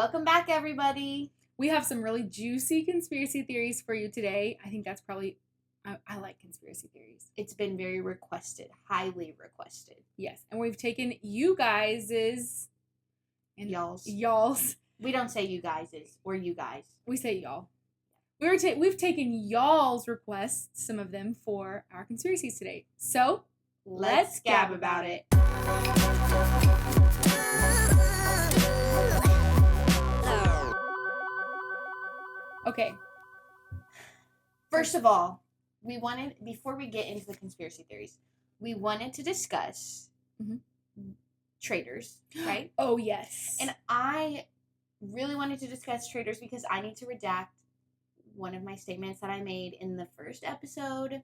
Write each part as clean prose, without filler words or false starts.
Welcome back, everybody. We have some really juicy conspiracy theories for you today. I think that's probably, I like conspiracy theories. It's been very requested, highly requested. Yes, and we've taken you guys's and y'all's. We don't say you guys's or you guys. We say y'all. We've taken y'all's requests, some of them, for our conspiracies today. So let's gab about it. Okay. First of all, before we get into the conspiracy theories, we wanted to discuss traitors, right? Oh, yes. And I really wanted to discuss traitors because I need to redact one of my statements that I made in the first episode.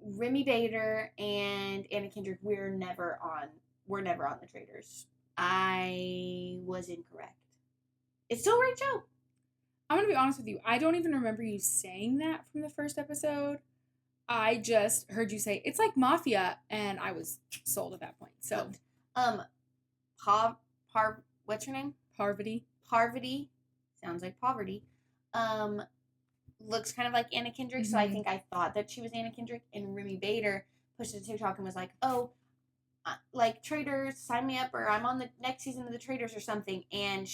Remy Bader and Anna Kendrick, we're never on the traitors. I was incorrect. It's still a great show. I'm going to be honest with you. I don't even remember you saying that from the first episode. I just heard you say, it's like Mafia, and I was sold at that point. So, what's her name? Parvati. Parvati. Sounds like poverty. Looks kind of like Anna Kendrick, so I think I thought that she was Anna Kendrick, and Remy Bader posted a TikTok and was like, oh, like, Traitors, sign me up, or I'm on the next season of the Traitors or something, and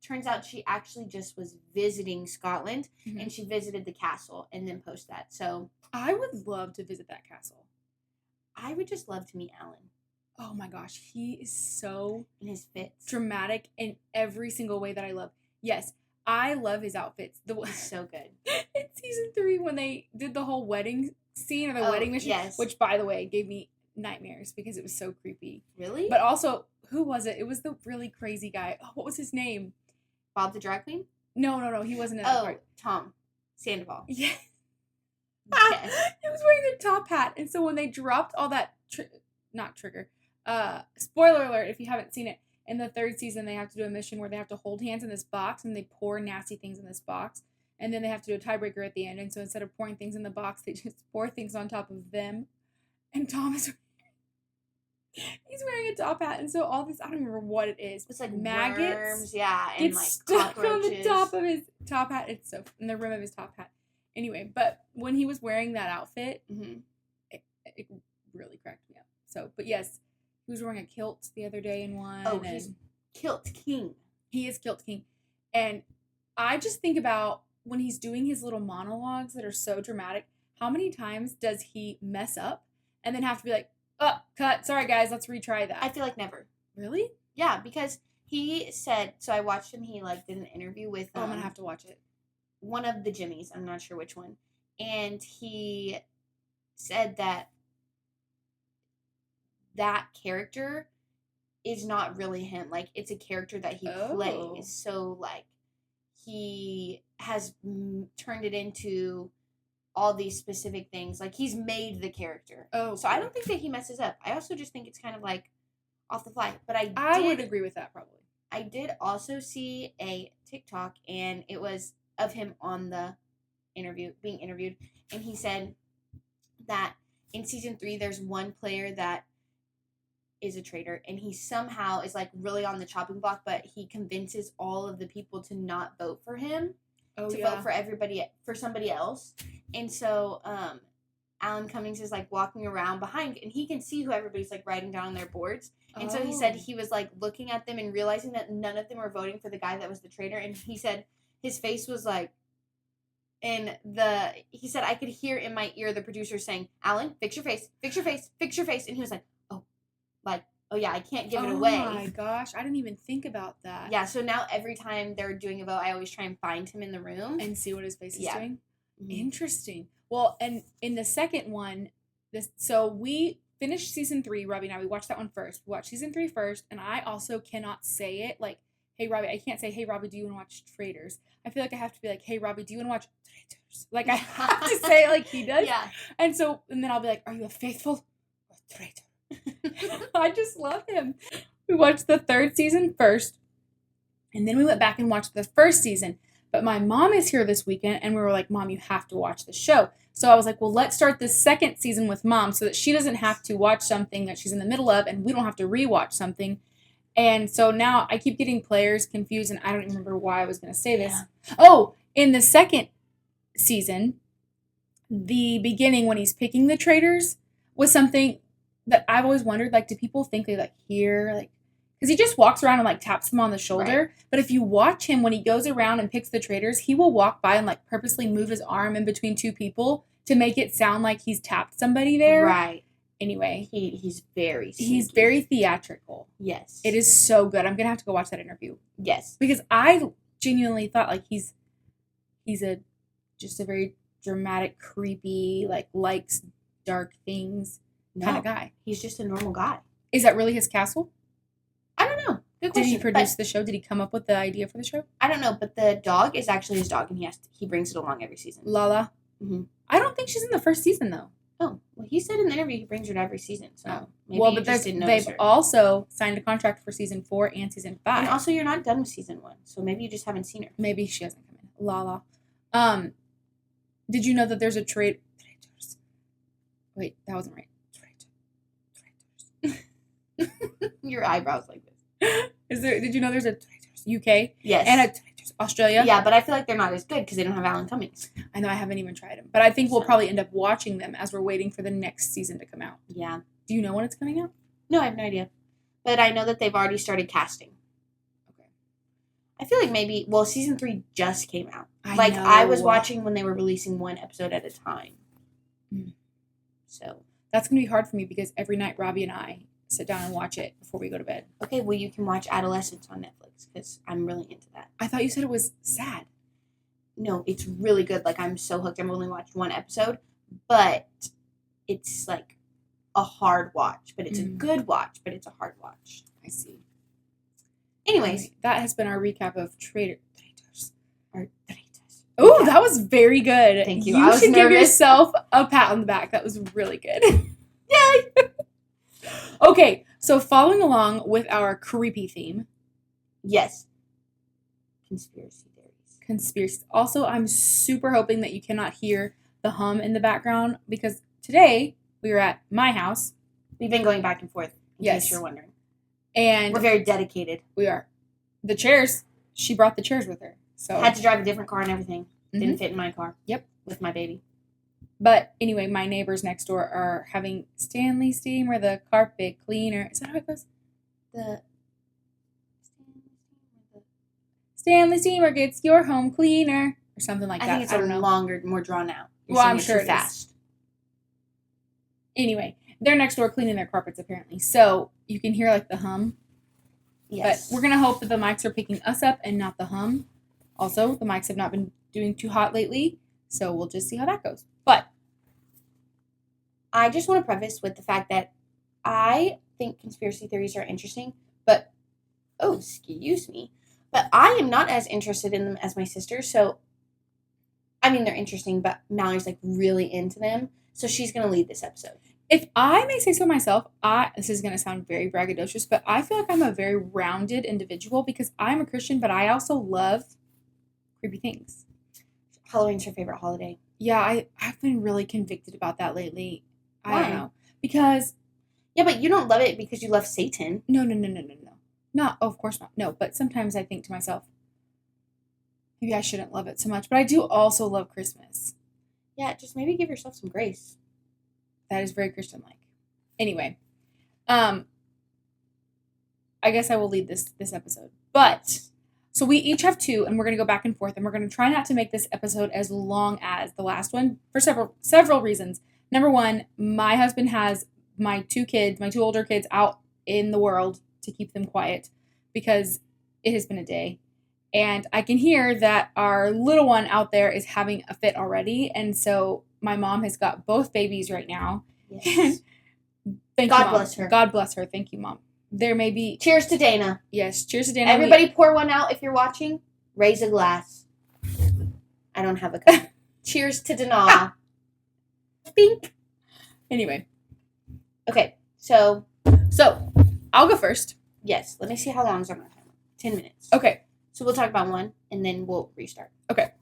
turns out she actually just was visiting Scotland, and she visited the castle and then posted that. So I would love to visit that castle. I would just love to meet Alan. Oh my gosh, he is so in his fits dramatic in every single way that I love. Yes, I love his outfits. He's so good. In season 3, when they did the whole wedding scene or the wedding mission, yes. Which, by the way, gave me nightmares because it was so creepy. Really? But also, who was it? It was the really crazy guy. Oh, what was his name? Bob the drag queen? No, he wasn't in that part. Tom Sandoval. Yes. Yes. He was wearing the top hat, and so when they dropped all that, spoiler alert if you haven't seen it, in the 3rd season they have to do a mission where they have to hold hands in this box, and they pour nasty things in this box, and then they have to do a tiebreaker at the end, and so instead of pouring things in the box, they just pour things on top of them, and Tom is he's wearing a top hat, and so all this, I don't remember what it is. It's like maggots, worms, yeah, and like stuck cockroaches on the top of his top hat. It's so in the rim of his top hat. Anyway, but when he was wearing that outfit, it really cracked me up. So, but yes, he was wearing a kilt the other day in one. Oh, he's kilt king. He is kilt king, and I just think about when he's doing his little monologues that are so dramatic. How many times does he mess up and then have to be like, oh, cut. Sorry, guys. Let's retry that. I feel like never. Really? Yeah, because he said... So I watched him. He, did an interview with... I'm going to have to watch it. One of the Jimmys. I'm not sure which one. And he said that character is not really him. Like, it's a character that he plays. So, he has turned it into... all these specific things. Like, he's made the character. Oh. So I don't think that he messes up. I also just think it's kind of off the fly. But I would agree with that probably. I did also see a TikTok, and it was of him on the being interviewed. And he said that in season 3, there's one player that is a traitor, and he somehow is really on the chopping block, but he convinces all of the people to not vote for him. Vote for somebody else. And so Alan Cummings is walking around behind, and he can see who everybody's writing down on their boards. And so he said he was looking at them and realizing that none of them were voting for the guy that was the traitor. And he said his face was he said, I could hear in my ear the producer saying, Alan, fix your face, fix your face, fix your face. And he was like, oh yeah, I can't give it away. Oh my gosh, I didn't even think about that. Yeah, so now every time they're doing a vote, I always try and find him in the room. And see what his face is doing? Mm-hmm. Interesting. Well, and in the second one, so we finished season 3, Robbie and I, we watched that one first. We watched season 3 first, and I also cannot say it hey Robbie, I can't say, hey Robbie, do you want to watch Traitors? I feel like I have to be hey Robbie, do you want to watch Traitors? I have to say it like he does. Yeah. And then I'll be are you a faithful or traitor? I just love him. We watched the 3rd season first, and then we went back and watched the 1st season. But my mom is here this weekend, and we were like, Mom, you have to watch the show. So I was like, well, let's start the 2nd season with Mom so that she doesn't have to watch something that she's in the middle of, and we don't have to rewatch something. And so now I keep getting players confused, and I don't even remember why I was going to say this. Yeah. Oh, in the second season, the beginning when he's picking the traitors was something that I've always wondered. Like, do people think they like hear like? Because he just walks around and like taps them on the shoulder. Right. But if you watch him when he goes around and picks the traitors, he will walk by and like purposely move his arm in between two people to make it sound like he's tapped somebody there. Right. Anyway, he's very sneaky. He's very theatrical. Yes. It is so good. I'm gonna have to go watch that interview. Yes. Because I genuinely thought like he's just a very dramatic, creepy, like likes dark things kind of guy. He's just a normal guy. Is that really his castle? I don't know. Good question. Did he produce the show? Did he come up with the idea for the show? I don't know, but the dog is actually his dog, and he brings it along every season. Lala. Mm-hmm. I don't think she's in the first season though. Oh, well, he said in the interview he brings her to every season. So maybe well, you but just didn't they've her. also signed a contract for season 4 and season 5. And also, you're not done with season 1, so maybe you just haven't seen her. Maybe she hasn't come in. Lala. Did you know that there's a traitors? Wait, that wasn't right. Traitors. Your eyebrows like this. Did you know there's a traitors UK? Yes. And a traitors Australia? Yeah, but I feel like they're not as good because they don't have Alan Cummings. I know, I haven't even tried them. But I think we'll probably end up watching them as we're waiting for the next season to come out. Yeah. Do you know when it's coming out? No, I have no idea. But I know that they've already started casting. Okay. I feel like maybe, season 3 just came out. I know. I was watching when they were releasing one episode at a time. Mm. So. That's going to be hard for me because every night Robbie and I sit down and watch it before we go to bed. Okay, well, you can watch Adolescence on Netflix because I'm really into that. I thought you said it was sad. No, it's really good. Like, I'm so hooked. I've only watched one episode, but it's like a hard watch. But it's a good watch, but it's a hard watch. I see. Anyways. That has been our recap of traitors. Traitors. Oh, that was very good. Thank you. You should give yourself a pat on the back. That was really good. Yay! Okay, so following along with our creepy theme. Yes. Conspiracy theories. Conspiracy. Also, I'm super hoping that you cannot hear the hum in the background because today we were at my house. We've been going back and forth, in case you're wondering. And we're very dedicated. We are. The chairs, she brought the chairs with her. So had to drive a different car and everything. Didn't fit in my car. Yep. With my baby. But anyway, my neighbors next door are having Stanley Steamer, the carpet cleaner. Is that how it goes? The Stanley Steamer gets your home cleaner. Or something like that. I think it's longer, more drawn out. Well, I'm sure it fast. Anyway, they're next door cleaning their carpets apparently. So you can hear like the hum. Yes. But we're going to hope that the mics are picking us up and not the hum. Also, the mics have not been doing too hot lately. So we'll just see how that goes. But I just want to preface with the fact that I think conspiracy theories are interesting, but, excuse me, but I am not as interested in them as my sister, so, I mean, they're interesting, but Mallory's, like, really into them, so she's going to lead this episode. If I may say so myself, this is going to sound very braggadocious, but I feel like I'm a very rounded individual because I'm a Christian, but I also love creepy things. Halloween's her favorite holiday. Yeah, I've been really convicted about that lately. Why? I don't know. Because... Yeah, but you don't love it because you love Satan. No. Not, of course not. No, but sometimes I think to myself, maybe I shouldn't love it so much. But I do also love Christmas. Yeah, just maybe give yourself some grace. That is very Christian-like. Anyway, I guess I will lead this episode. But... So we each have 2, and we're going to go back and forth, and we're going to try not to make this episode as long as the last one for several reasons. Number 1, my husband has my 2 older kids out in the world to keep them quiet because it has been a day. And I can hear that our little one out there is having a fit already, and so my mom has got both babies right now. Yes. God bless her. God bless her. Thank you, Mom. There may be... Cheers to Dana. Yes, cheers to Dana. Everybody pour one out if you're watching. Raise a glass. I don't have a cup. Cheers to Dana. Bink. Anyway. Okay, so I'll go first. Yes, let me see how long is on my timer. 10 minutes. Okay. So we'll talk about one, and then we'll restart. Okay.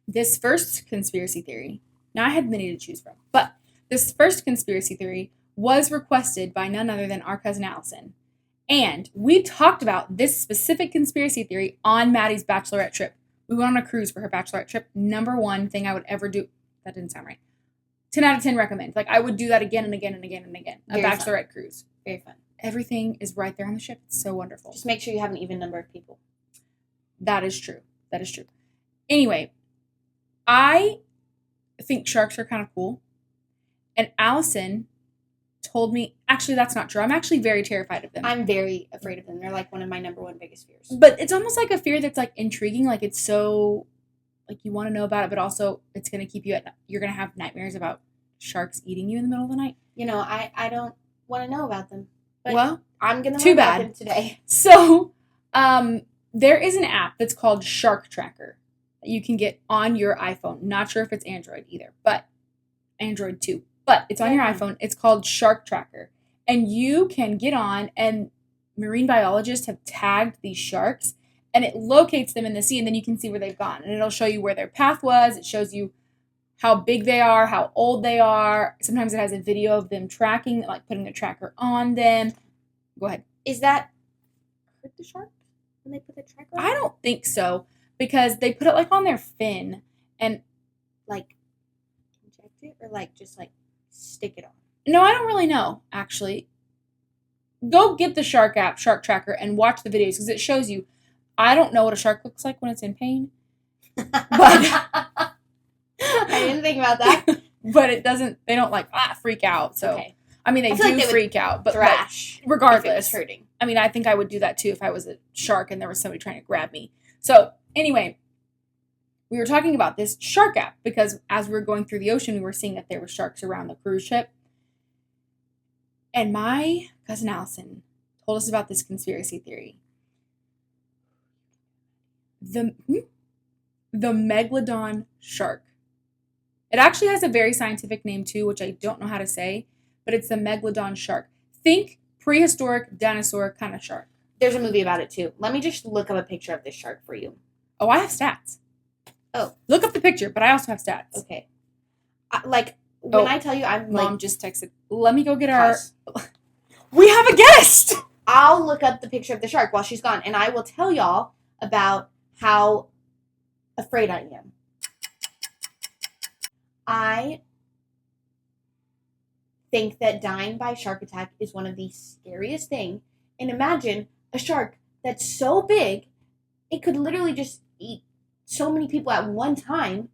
This first conspiracy theory, now I had many to choose from, but this first conspiracy theory was requested by none other than our cousin Allison. And we talked about this specific conspiracy theory on Maddie's bachelorette trip. We went on a cruise for her bachelorette trip. Number one thing I would ever do. That didn't sound right. 10 out of 10 recommend. Like, I would do that again and again and again and again. A Very bachelorette fun. cruise. Very fun. Everything is right there on the ship. It's so wonderful. Just make sure you have an even number of people. That is true. That is true. Anyway, I think sharks are kind of cool. And Allison told me, actually, that's not true. I'm actually very terrified of them. I'm very afraid of them. They're like one of my number one biggest fears. But it's almost like a fear that's like intriguing. Like, it's so, like, you want to know about it, but also it's going to keep you at, you're going to have nightmares about sharks eating you in the middle of the night. You know, I don't want to know about them. But well, I'm going to too learn about bad. them today. So, there is an app that's called Shark Tracker that you can get on your iPhone. Not sure if it's Android either, but Android too. But it's on your iPhone. It's called Shark Tracker. And you can get on, and marine biologists have tagged these sharks, and it locates them in the sea, and then you can see where they've gone. And it'll show you where their path was. It shows you how big they are, how old they are. Sometimes it has a video of them tracking, like putting the tracker on them. Go ahead. Is that hurt the shark when they put the tracker on? I don't think so, because they put it like on their fin and like inject it or like just like stick it on. no, I don't really know, actually. Go get the shark app, Shark Tracker, and watch the videos because it shows you. I don't know what a shark looks like when it's in pain, but I didn't think about that. but it doesn't. They don't like freak out. So Okay. I mean, they I do feel like they would freak out, but Thrash. like, regardless, If it was hurting. I mean, I think I would do that too if I was a shark and there was somebody trying to grab me. So anyway, we were talking about this shark app because as we were going through the ocean, we were seeing that there were sharks around the cruise ship. And my cousin Allison told us about this conspiracy theory. The megalodon shark. It actually has a very scientific name too, which I don't know how to say, but it's the megalodon shark. Think prehistoric dinosaur kind of shark. There's a movie about it too. Let me just look up a picture of this shark for you. Oh, I have stats. Oh. Look up the picture, but I also have stats. Okay. When I tell you, I'm Mom like, just texted. Let me go get our. pause. We have a guest! I'll look up the picture of the shark while she's gone, and I will tell y'all about how afraid I am. I think that dying by shark attack is one of the scariest things. And imagine a shark that's so big, it could literally just eat so many people at one time.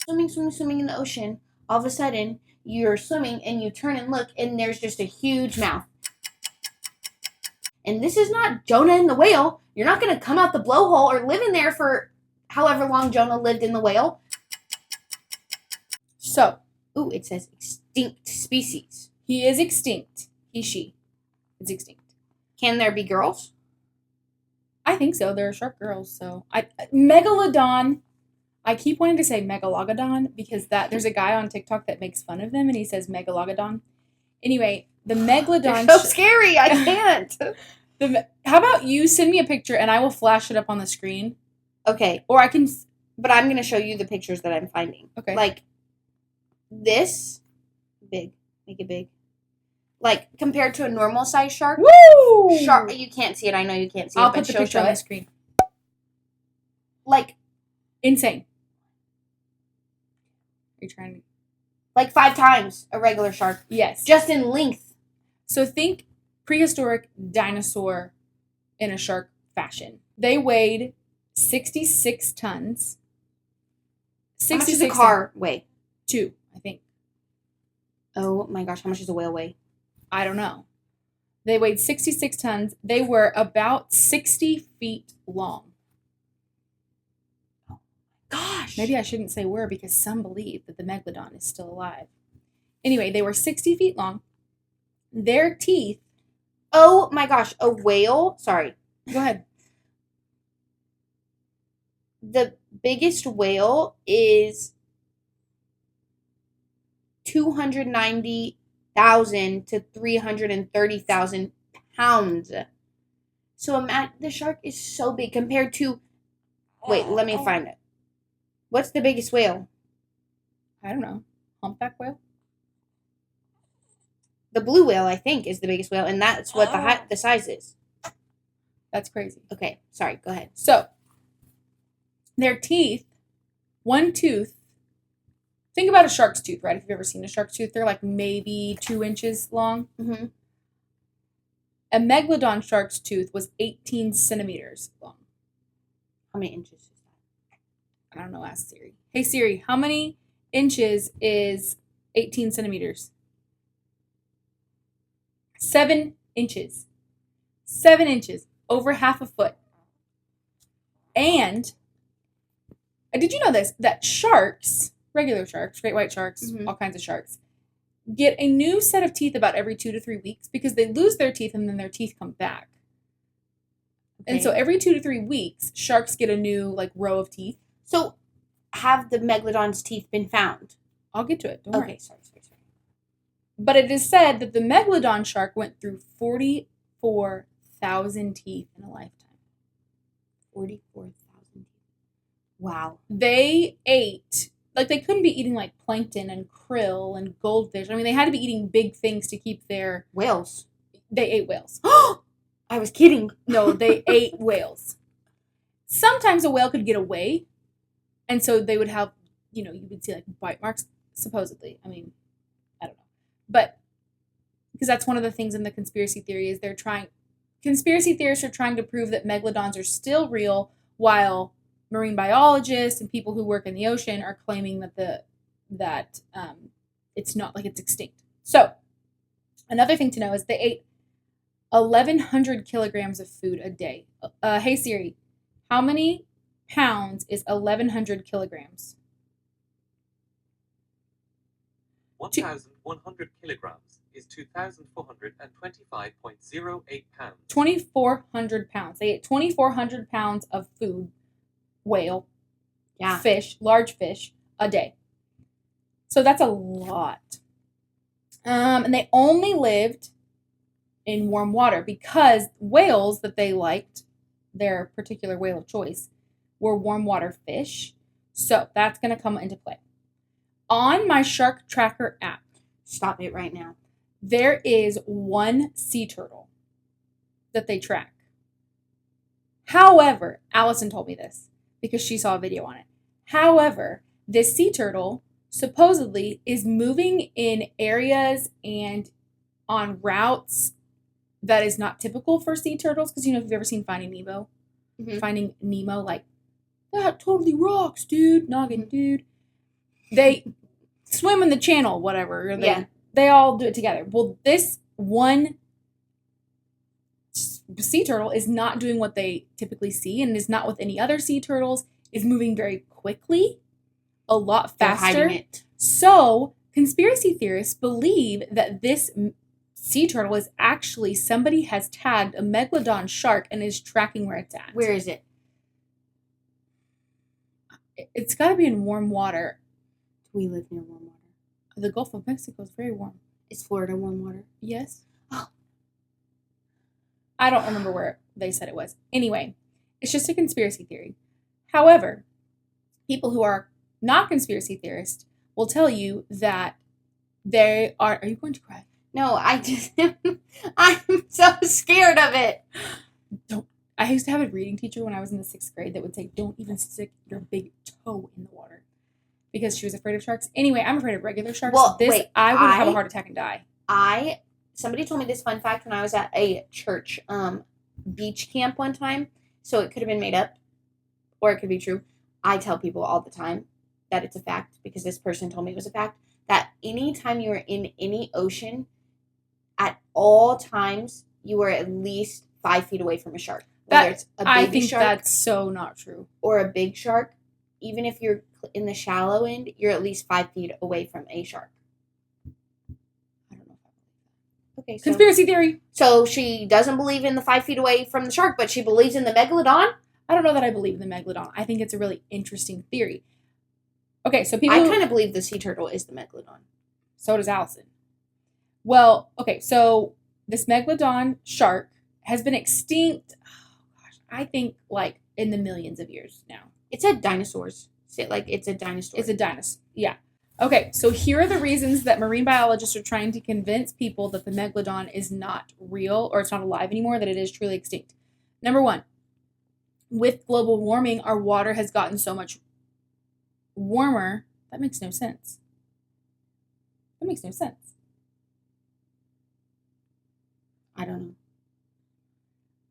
Swimming in the ocean. All of a sudden, you're swimming and you turn and look, and there's just a huge mouth. And this is not Jonah and the whale. You're not going to come out the blowhole or live in there for however long Jonah lived in the whale. So, Ooh, it says extinct species. he is extinct. She is extinct. Can there be girls? I think so. There are shark girls. So, megalodon. I keep wanting to say megalogodon because there's a guy on TikTok that makes fun of them and he says megalogodon. Anyway, the megalodon. They're so scary. I can't. How about you send me a picture and I will flash it up on the screen? Okay, Or I can. but I'm going to show you the pictures that I'm finding. Okay. Like, this, big, make it big. Like, compared to a normal size shark. Woo! Shark, you can't see it. I know you can't see I'll it, but put the picture on show the it. screen. Like, Insane. Are you trying to? like 5 times a regular shark. Yes. Just in length. So think prehistoric dinosaur in a shark fashion. They weighed 66 tons. How much does a car weigh? 2, I think. Oh my gosh, how much does a whale weigh? I don't know. They weighed 66 tons. They were about 60 feet long. Gosh. Maybe I shouldn't say were because some believe that the megalodon is still alive. Anyway, they were 60 feet long. Their teeth. Oh my gosh, a whale. Sorry. Go ahead. The biggest whale is 290,000 to 330,000 pounds. So the shark is so big compared to. Wait, let me find it. What's the biggest whale? I don't know. Humpback whale? The blue whale, I think, is the biggest whale, and that's what the size is. That's crazy. Okay, sorry, go ahead. So, their teeth, one tooth, think about a shark's tooth, right? If you've ever seen a shark's tooth, they're like maybe 2 inches long. Mm-hmm. A megalodon shark's tooth was 18 centimeters long. How many inches is that? I don't know, ask Siri. Hey Siri, how many inches is 18 centimeters? 7 inches. 7 inches. Over half a foot. And, did you know this? That sharks, regular sharks, great white sharks, all kinds of sharks, get a new set of teeth about every 2 to 3 weeks because they lose their teeth and then their teeth come back. Okay. And so every 2 to 3 weeks, sharks get a new like row of teeth. So have the megalodon's teeth been found? I'll get to it. Don't worry. Sorry. But it is said that the megalodon shark went through 44,000 teeth in a lifetime. 44,000 teeth. Wow. They ate, like they couldn't be eating like plankton and krill and goldfish. I mean, they had to be eating big things to keep their... Whales. They ate whales. I was kidding. No, they ate whales. Sometimes a whale could get away. And so they would have, you would see like bite marks, supposedly. I mean, I don't know. But, because that's one of the things in the conspiracy theory is conspiracy theorists are trying to prove that megalodons are still real, while marine biologists and people who work in the ocean are claiming that it's not, like it's extinct. So, another thing to know is they ate 1,100 kilograms of food a day. Hey Siri, how many pounds is 1,100 kilograms? 1,100 kilograms is 2,425.08 pounds. 2,400 pounds. They ate 2,400 pounds of food, whale, fish, large fish, a day. So that's a lot. And they only lived in warm water because whales that they liked, their particular whale of choice, were warm water fish. So that's going to come into play. On my Shark Tracker app, stop it right now. There is one sea turtle that they track. However, Allison told me this because she saw a video on it. However, this sea turtle supposedly is moving in areas and on routes that is not typical for sea turtles. Because, if you've ever seen Finding Nemo, Finding Nemo, like, that totally rocks, dude. Noggin, dude. They swim in the channel, whatever. Or they all do it together. Well, this one sea turtle is not doing what they typically see and is not with any other sea turtles, is moving very quickly, a lot faster. They're hiding it. So, conspiracy theorists believe that this sea turtle is actually somebody has tagged a megalodon shark and is tracking where it's at. Where is it? It's got to be in warm water. We live near warm water. The Gulf of Mexico is very warm. Is Florida warm water? Yes. Oh. I don't remember where they said it was. Anyway, it's just a conspiracy theory. However, people who are not conspiracy theorists will tell you that they are... Are you going to cry? No, I'm so scared of it. I used to have a reading teacher when I was in the 6th grade that would say, don't even stick your big toe in the water. Because she was afraid of sharks. Anyway, I'm afraid of regular sharks. Well, I would have a heart attack and die. Somebody told me this fun fact when I was at a church beach camp one time. So it could have been made up or it could be true. I tell people all the time that it's a fact because this person told me it was a fact. That anytime you are in any ocean, at all times, you are at least 5 feet away from a shark. Whether it's a baby shark. That's so not true. Or a big shark. Even if you're in the shallow end, you're at least 5 feet away from a shark. I don't know if I believe that. Okay, conspiracy theory. So she doesn't believe in the 5 feet away from the shark, but she believes in the megalodon? I don't know that I believe in the megalodon. I think it's a really interesting theory. Okay, so people... I kind of believe the sea turtle is the megalodon. So does Allison. Well, okay, so this megalodon shark has been extinct, I think, like, in the millions of years now. It said dinosaurs. It's a dinosaur. It's a dinosaur, yeah. Okay, so here are the reasons that marine biologists are trying to convince people that the megalodon is not real or it's not alive anymore, that it is truly extinct. Number one, with global warming, our water has gotten so much warmer. That makes no sense. That makes no sense. I don't know.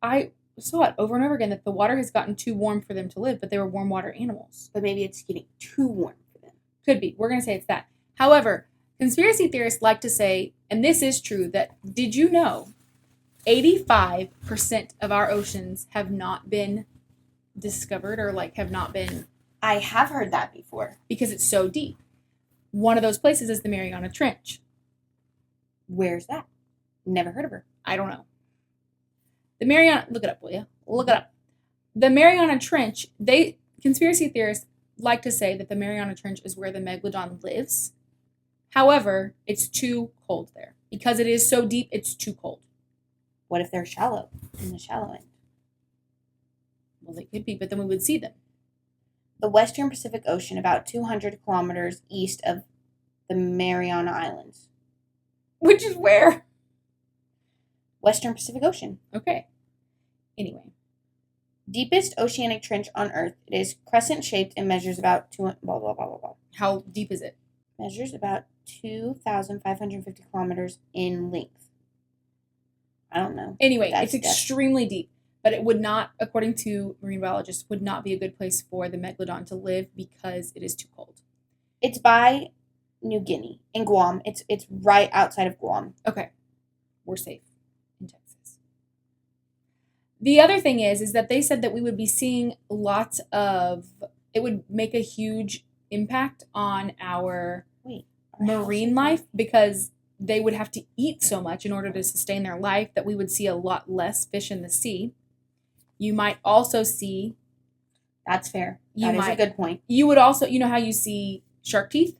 I saw it over and over again that the water has gotten too warm for them to live, but they were warm water animals. But maybe it's getting too warm for them. Could be. We're going to say it's that. However, conspiracy theorists like to say, and this is true, that did you know 85% of our oceans have not been discovered or like have not been, I have heard that before. because it's so deep. One of those places is the Mariana Trench. Where's that? Never heard of her. I don't know. The Mariana, look it up, will you? Look it up. The Mariana Trench, conspiracy theorists like to say that the Mariana Trench is where the megalodon lives. However, it's too cold there. Because it is so deep, it's too cold. What if they're shallow, in the shallow end? Well, they could be, but then we would see them. The Western Pacific Ocean, about 200 kilometers east of the Mariana Islands. Which is where? Western Pacific Ocean. Okay. Anyway. Deepest oceanic trench on Earth. It is crescent-shaped and measures about blah, blah, blah, blah, blah. How deep is it? Measures about 2,550 kilometers in length. I don't know. Anyway, That's it's extremely deep. But it would not, according to marine biologists, would not be a good place for the megalodon to live because it is too cold. It's by New Guinea in Guam. It's right outside of Guam. Okay. We're safe in Texas. The other thing is that they said that we would be seeing it would make a huge impact on our marine life because they would have to eat so much in order to sustain their life that we would see a lot less fish in the sea. You might also see... That's fair. That is a good point. You would also... You know how you see shark teeth?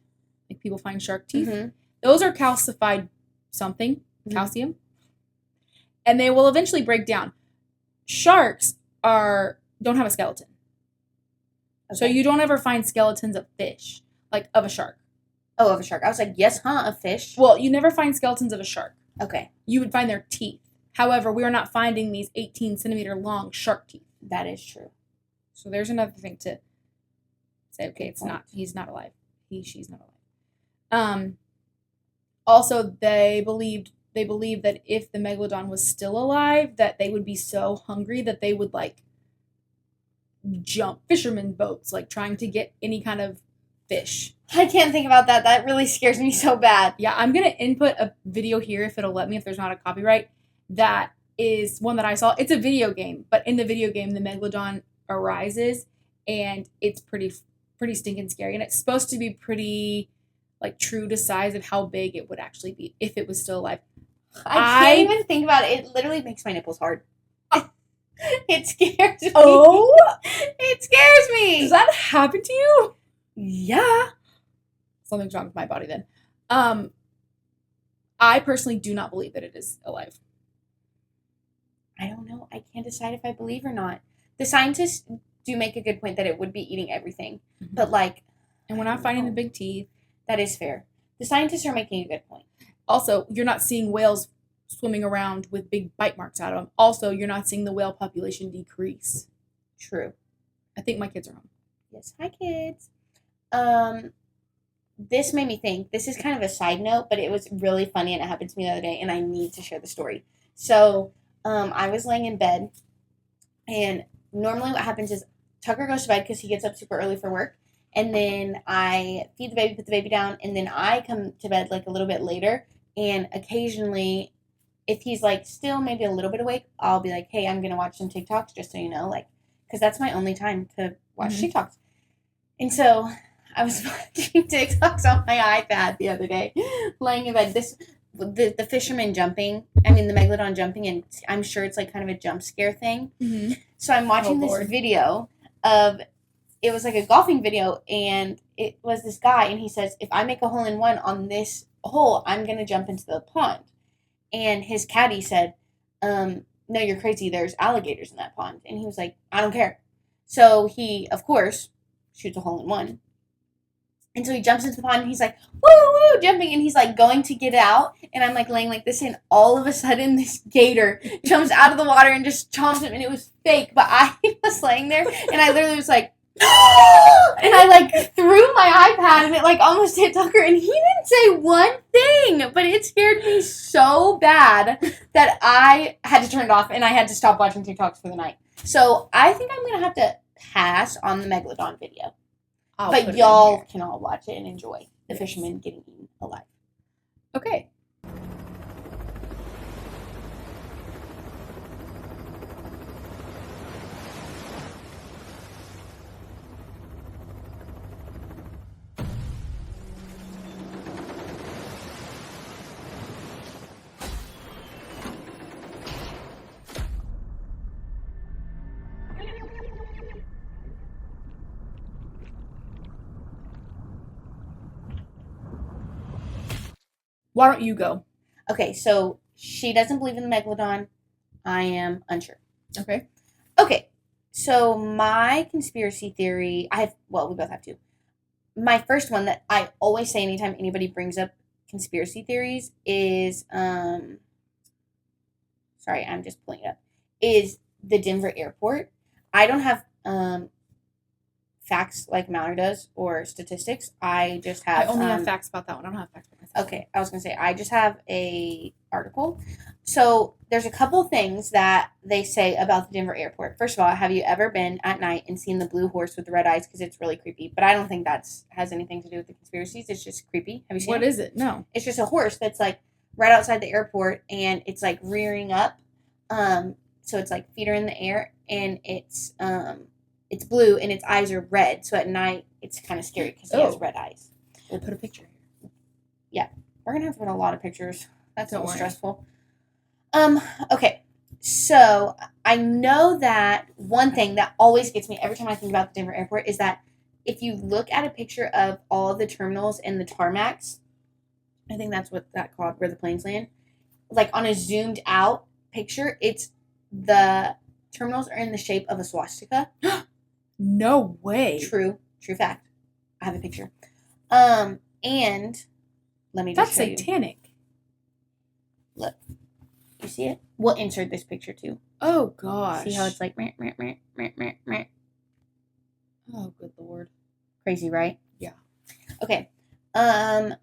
Like people find shark teeth? Mm-hmm. Those are calcified something, calcium. And they will eventually break down. Sharks don't have a skeleton. Okay. So you don't ever find skeletons of fish, like of a shark. Oh, of a shark. I was like, yes, a fish. Well, you never find skeletons of a shark. Okay. You would find their teeth. However, we are not finding these 18-centimeter long shark teeth. That is true. So there's another thing to say, okay, he's not alive. She's not alive. Also, they believe that if the megalodon was still alive, that they would be so hungry that they would, like, jump fishermen boats, like, trying to get any kind of fish. I can't think about that. That really scares me so bad. Yeah, I'm going to input a video here if it'll let me, if there's not a copyright. That is one that I saw. It's a video game, but in the video game, the megalodon arises, and it's pretty stinking scary. And it's supposed to be pretty, like, true to size of how big it would actually be if it was still alive. I can't even think about it. It literally makes my nipples hard. It scares me. Oh? It scares me. Does that happen to you? Yeah. Something's wrong with my body then. I personally do not believe that it is alive. I don't know. I can't decide if I believe or not. The scientists do make a good point that it would be eating everything. Mm-hmm. But, like... And we're not finding the big teeth. That is fair. The scientists are making a good point. Also, you're not seeing whales swimming around with big bite marks out of them. Also, you're not seeing the whale population decrease. True. I think my kids are home. Yes. Hi, kids. This made me think. This is kind of a side note, but it was really funny, and it happened to me the other day, and I need to share the story. So, I was laying in bed, and normally what happens is Tucker goes to bed because he gets up super early for work, and then I feed the baby, put the baby down, and then I come to bed, like, a little bit later, and occasionally, if he's, like, still maybe a little bit awake, I'll be like, hey, I'm going to watch some TikToks, just so you know, like, because that's my only time to watch TikToks. And so I was watching TikToks on my iPad the other day, laying in bed. The fisherman jumping, the megalodon jumping, and I'm sure it's like kind of a jump scare thing. Mm-hmm. So I'm watching this video it was like a golfing video, and it was this guy, and he says, if I make a hole-in-one on this hole, I'm going to jump into the pond. And his caddy said, no, you're crazy. There's alligators in that pond. And he was like, I don't care. So he, of course, shoots a hole-in-one. And so he jumps into the pond and he's like, woo, woo, jumping. And he's like going to get out. And I'm like laying like this. And all of a sudden this gator jumps out of the water and just chomps him. And it was fake. But I was laying there and I literally was like, and I like threw my iPad and it like almost hit Tucker. And he didn't say one thing. But it scared me so bad that I had to turn it off. And I had to stop watching TikToks for the night. So I think I'm going to have to pass on the Megalodon video. But y'all can all watch it and enjoy the fisherman getting eaten alive. Okay. Why don't you go? Okay, so she doesn't believe in the Megalodon. I am unsure. Okay. Okay, so my conspiracy theory, we both have two. My first one that I always say anytime anybody brings up conspiracy theories is, sorry, I'm just pulling it up, is the Denver airport. I don't have facts like Mallory does or statistics. I just have... I only have facts about that one. I don't have facts about myself. Okay, I was going to say, I just have a article. So there's a couple things that they say about the Denver airport. First of all, have you ever been at night and seen the blue horse with the red eyes? Because it's really creepy. But I don't think has anything to do with the conspiracies. It's just creepy. Have you seen it? What is it? No. It's just a horse that's like right outside the airport and it's like rearing up. So it's like feet are in the air and it's blue and its eyes are red. So at night it's kind of scary because he has red eyes. We'll put a picture here. Yeah, we're gonna have to put a lot of pictures. That's a little worry. stressful. Okay, so I know that one thing that always gets me every time I think about the Denver airport is that if you look at a picture of all of the terminals and the tarmacs, I think that's what that called, where the planes land, like on a zoomed out picture, it's the terminals are in the shape of a swastika. No way. True fact. I have a picture. And let me just That's show you. satanic. Look. You see it? We'll insert this picture too. Oh gosh. See how it's like meh, meh, meh, meh, meh, meh. Oh good lord. Crazy, right? Yeah. Okay. Ow.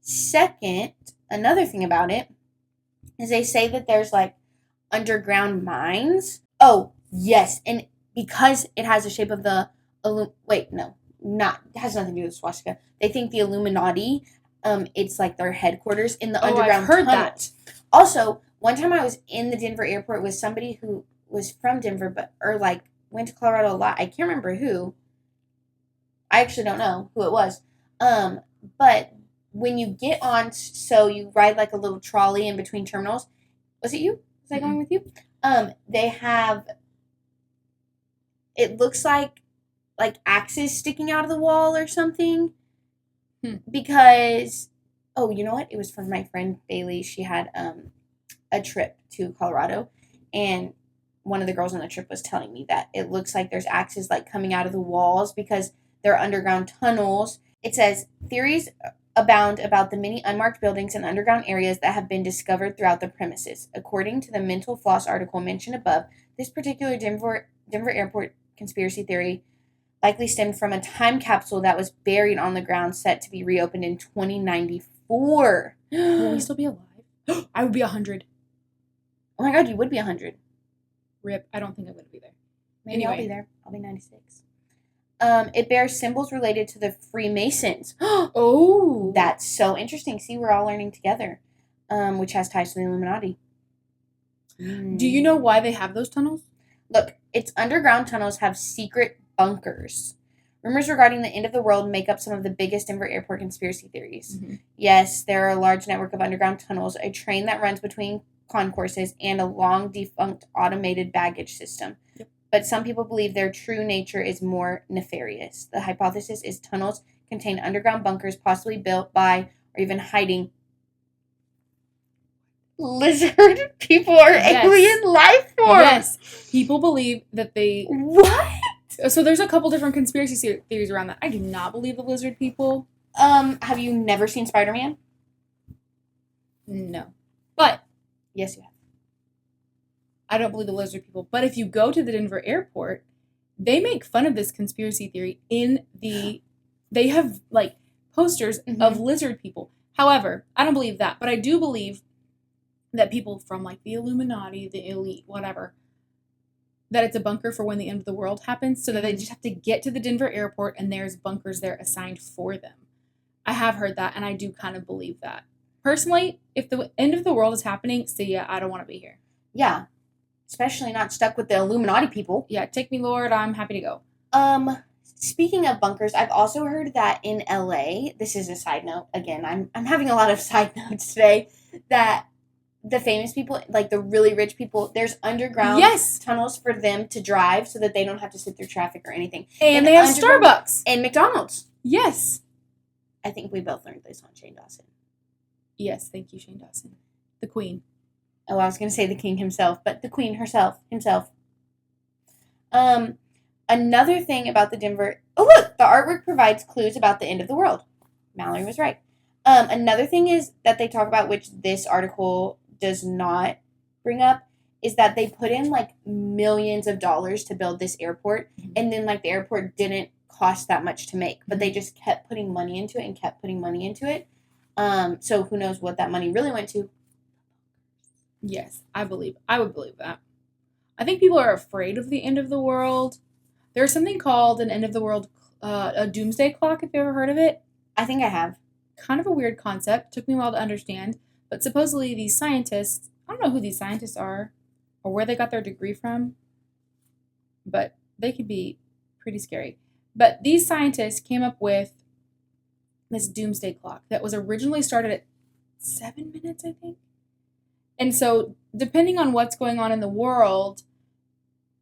Second, another thing about it is they say that there's like underground mines. Oh, yes. And because it has the shape of the it has nothing to do with swastika. They think the Illuminati, it's like their headquarters in the underground I've heard tunnels. that. Also, one time I was in the Denver airport with somebody who was from Denver, went to Colorado a lot. I can't remember who. I actually don't know who it was. But when you get on, so you ride like a little trolley in between terminals. Was it you? Was I going with you? They have, it looks like axes sticking out of the wall or something. Because, oh, you know what? It was from my friend Bailey. She had a trip to Colorado, and one of the girls on the trip was telling me that it looks like there's axes like coming out of the walls because they're underground tunnels. It says, theories abound about the many unmarked buildings and underground areas that have been discovered throughout the premises. According to the Mental Floss article mentioned above, this particular Denver airport conspiracy theory likely stemmed from a time capsule that was buried on the ground set to be reopened in 2094. Will we still be alive? I would be 100. Oh my god, you would be 100. Rip. I don't think I'm going to be there. Maybe Anyway. I'll be there. I'll be 96. It bears symbols related to the Freemasons. Oh. That's so interesting. See, we're all learning together. Which has ties to the Illuminati. Do you know why they have those tunnels? Look, its underground tunnels have secret bunkers. Rumors regarding the end of the world make up some of the biggest Denver airport conspiracy theories. Mm-hmm. Yes, there are a large network of underground tunnels, a train that runs between concourses, and a long defunct automated baggage system. Yep. But some people believe their true nature is more nefarious. The hypothesis is tunnels contain underground bunkers possibly built by or even hiding lizard people or alien life forms. Yes. People believe that they... What? So there's a couple different conspiracy theories around that. I do not believe the lizard people. Have you never seen Spider-Man? No. But Yes, you have. I don't believe the lizard people. But if you go to the Denver airport, they make fun of this conspiracy theory they have like posters of lizard people. However, I don't believe that, but I do believe that people from like the Illuminati, the elite, whatever, that it's a bunker for when the end of the world happens, so that they just have to get to the Denver airport and there's bunkers there assigned for them. I have heard that, and I do kind of believe that. Personally, if the end of the world is happening, see ya, I don't want to be here. Yeah. Especially not stuck with the Illuminati people. Yeah, take me, Lord, I'm happy to go. Speaking of bunkers, I've also heard that in LA, this is a side note, again, I'm having a lot of side notes today, that the famous people, like the really rich people, there's underground tunnels for them to drive so that they don't have to sit through traffic or anything. And they have Starbucks. And McDonald's. Yes. I think we both learned this on Shane Dawson. Yes, thank you, Shane Dawson. The Queen. Oh, I was going to say the king himself, but the queen himself. Another thing about the Denver... Oh, look! The artwork provides clues about the end of the world. Mallory was right. Another thing is that they talk about, which this article does not bring up, is that they put in, like, millions of dollars to build this airport, and then, like, the airport didn't cost that much to make, but they just kept putting money into it. So who knows what that money really went to. Yes, I would believe that. I think people are afraid of the end of the world. There's something called an end of the world, a doomsday clock, if you ever heard of it. I think I have. Kind of a weird concept. Took me a while to understand. But supposedly these scientists, I don't know who these scientists are or where they got their degree from, but they could be pretty scary. But these scientists came up with this doomsday clock that was originally started at 7 minutes, I think. And so, depending on what's going on in the world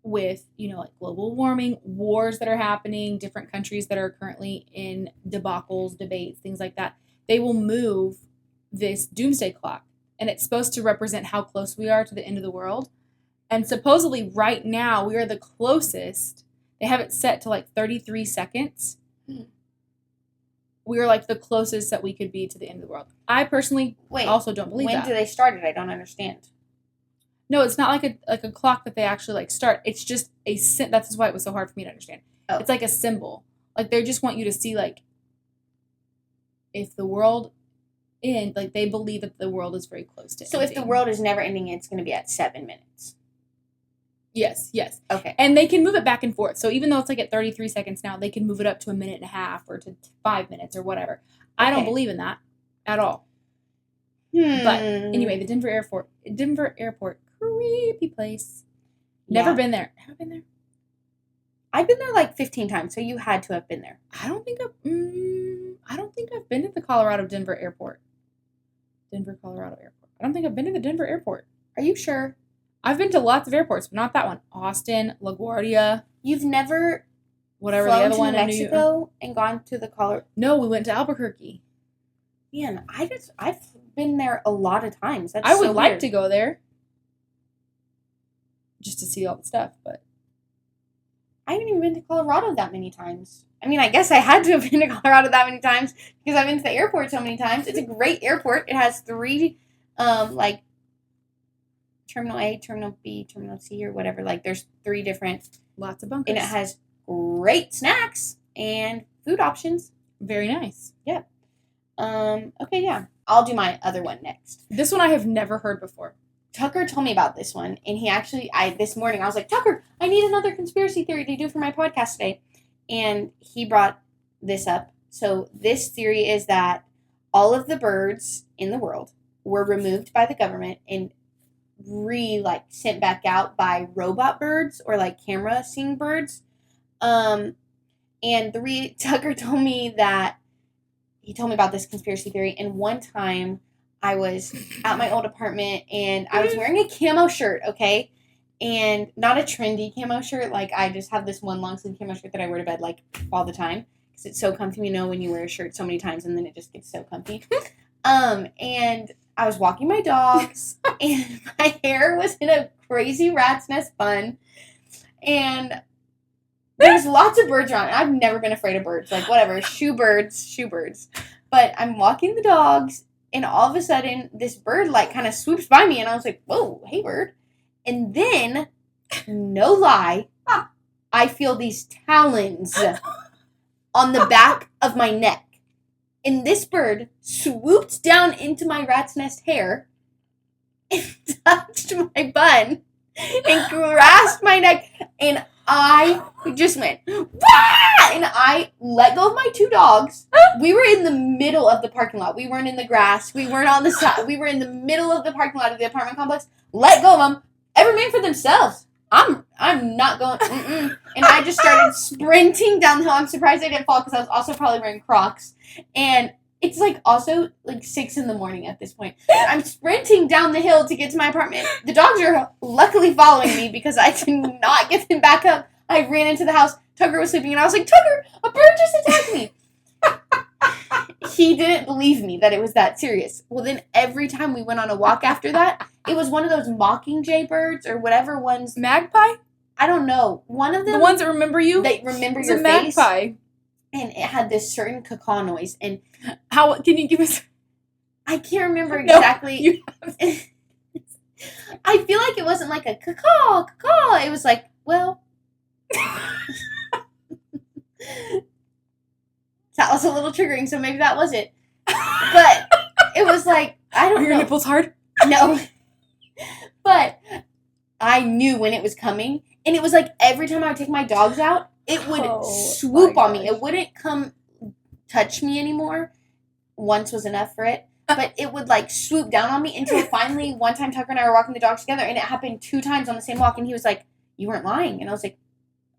with, like global warming, wars that are happening, different countries that are currently in debacles, debates, things like that, they will move this doomsday clock. And it's supposed to represent how close we are to the end of the world. And supposedly, right now, we are the closest. They have it set to like 33 seconds. We are like the closest that we could be to the end of the world. I personally also don't believe that. When do they start it? I don't understand. No, it's not like a clock that they actually like start. It's just that's why it was so hard for me to understand. Oh. It's like a symbol. Like they just want you to see like if the world like they believe that the world is very close to. So ending. If the world is never ending, it's going to be at 7 minutes. Yes. Okay. And they can move it back and forth. So even though it's like at 33 seconds now, they can move it up to a minute and a half or to 5 minutes or whatever. Okay. I don't believe in that at all. But anyway, the Denver Airport, creepy place. Never been there. Have I been there? I've been there like 15 times, so you had to have been there. I don't think I've been to the Colorado Denver Airport. Denver, Colorado Airport. I don't think I've been to the Denver Airport. Are you sure? I've been to lots of airports, but not that one. Austin, LaGuardia. You've never whatever flown the other to one New Mexico and gone to the Colorado? No, we went to Albuquerque. Man, I've been there a lot of times. I would like to go there just to see all the stuff, but I haven't even been to Colorado that many times. I mean, I guess I had to have been to Colorado that many times because I've been to the airport so many times. It's a great airport. It has 3 like Terminal A, Terminal B, Terminal C, or whatever. Like, there's 3 different. Lots of bunkers. And it has great snacks and food options. Very nice. Yeah. Okay, yeah. I'll do my other one next. This one I have never heard before. Tucker told me about this one, and he actually, this morning, I was like, Tucker, I need another conspiracy theory to do for my podcast today. And he brought this up. So this theory is that all of the birds in the world were removed by the government and sent back out by robot birds or like camera seeing birds. And Tucker told me that he told me about this conspiracy theory. And one time I was at my old apartment and I was wearing a camo shirt, okay? And not a trendy camo shirt. Like, I just have this one long sleeve camo shirt that I wear to bed like all the time because it's so comfy. You know, when you wear a shirt so many times and then it just gets so comfy. And I was walking my dogs, and my hair was in a crazy rat's nest bun, and There's lots of birds around. I've never been afraid of birds. Like, whatever. Shoe birds. But I'm walking the dogs, and all of a sudden, this bird, like, kind of swoops by me, and I was like, whoa, hey, bird. And then, no lie, I feel these talons on the back of my neck. And this bird swooped down into my rat's nest hair and touched my bun and grasped my neck, and I just went, wah! And I let go of my two dogs. We were in the middle of the parking lot. We weren't in the grass. We weren't on the side. We were in the middle of the parking lot of the apartment complex. Let go of them. Every man for themselves. I'm not going, And I just started sprinting down the hill. I'm surprised I didn't fall because I was also probably wearing Crocs. And it's like also like 6 a.m. at this point. I'm sprinting down the hill to get to my apartment. The dogs are luckily following me because I did not get them back up. I ran into the house. Tucker was sleeping and I was like, Tucker, a bird just attacked me. He didn't believe me that it was that serious. Well, then every time we went on a walk after that, it was one of those mockingjay birds or whatever ones. Magpie? I don't know. One of them. The ones that remember you? They remember It's your a face. magpie. And it had this certain caw noise. And How can you give us? I can't remember No, exactly. you- I feel like it wasn't like a caw. It was like, well. That was a little triggering, so maybe that was it. But it was like, I Are don't your know. nipples hard? No. But I knew when it was coming. And it was like every time I would take my dogs out, it would swoop my on me. gosh. It wouldn't come touch me anymore. Once was enough for it. But it would like swoop down on me until finally one time Tucker and I were walking the dogs together and it happened 2 times on the same walk. And he was like, you weren't lying. And I was like,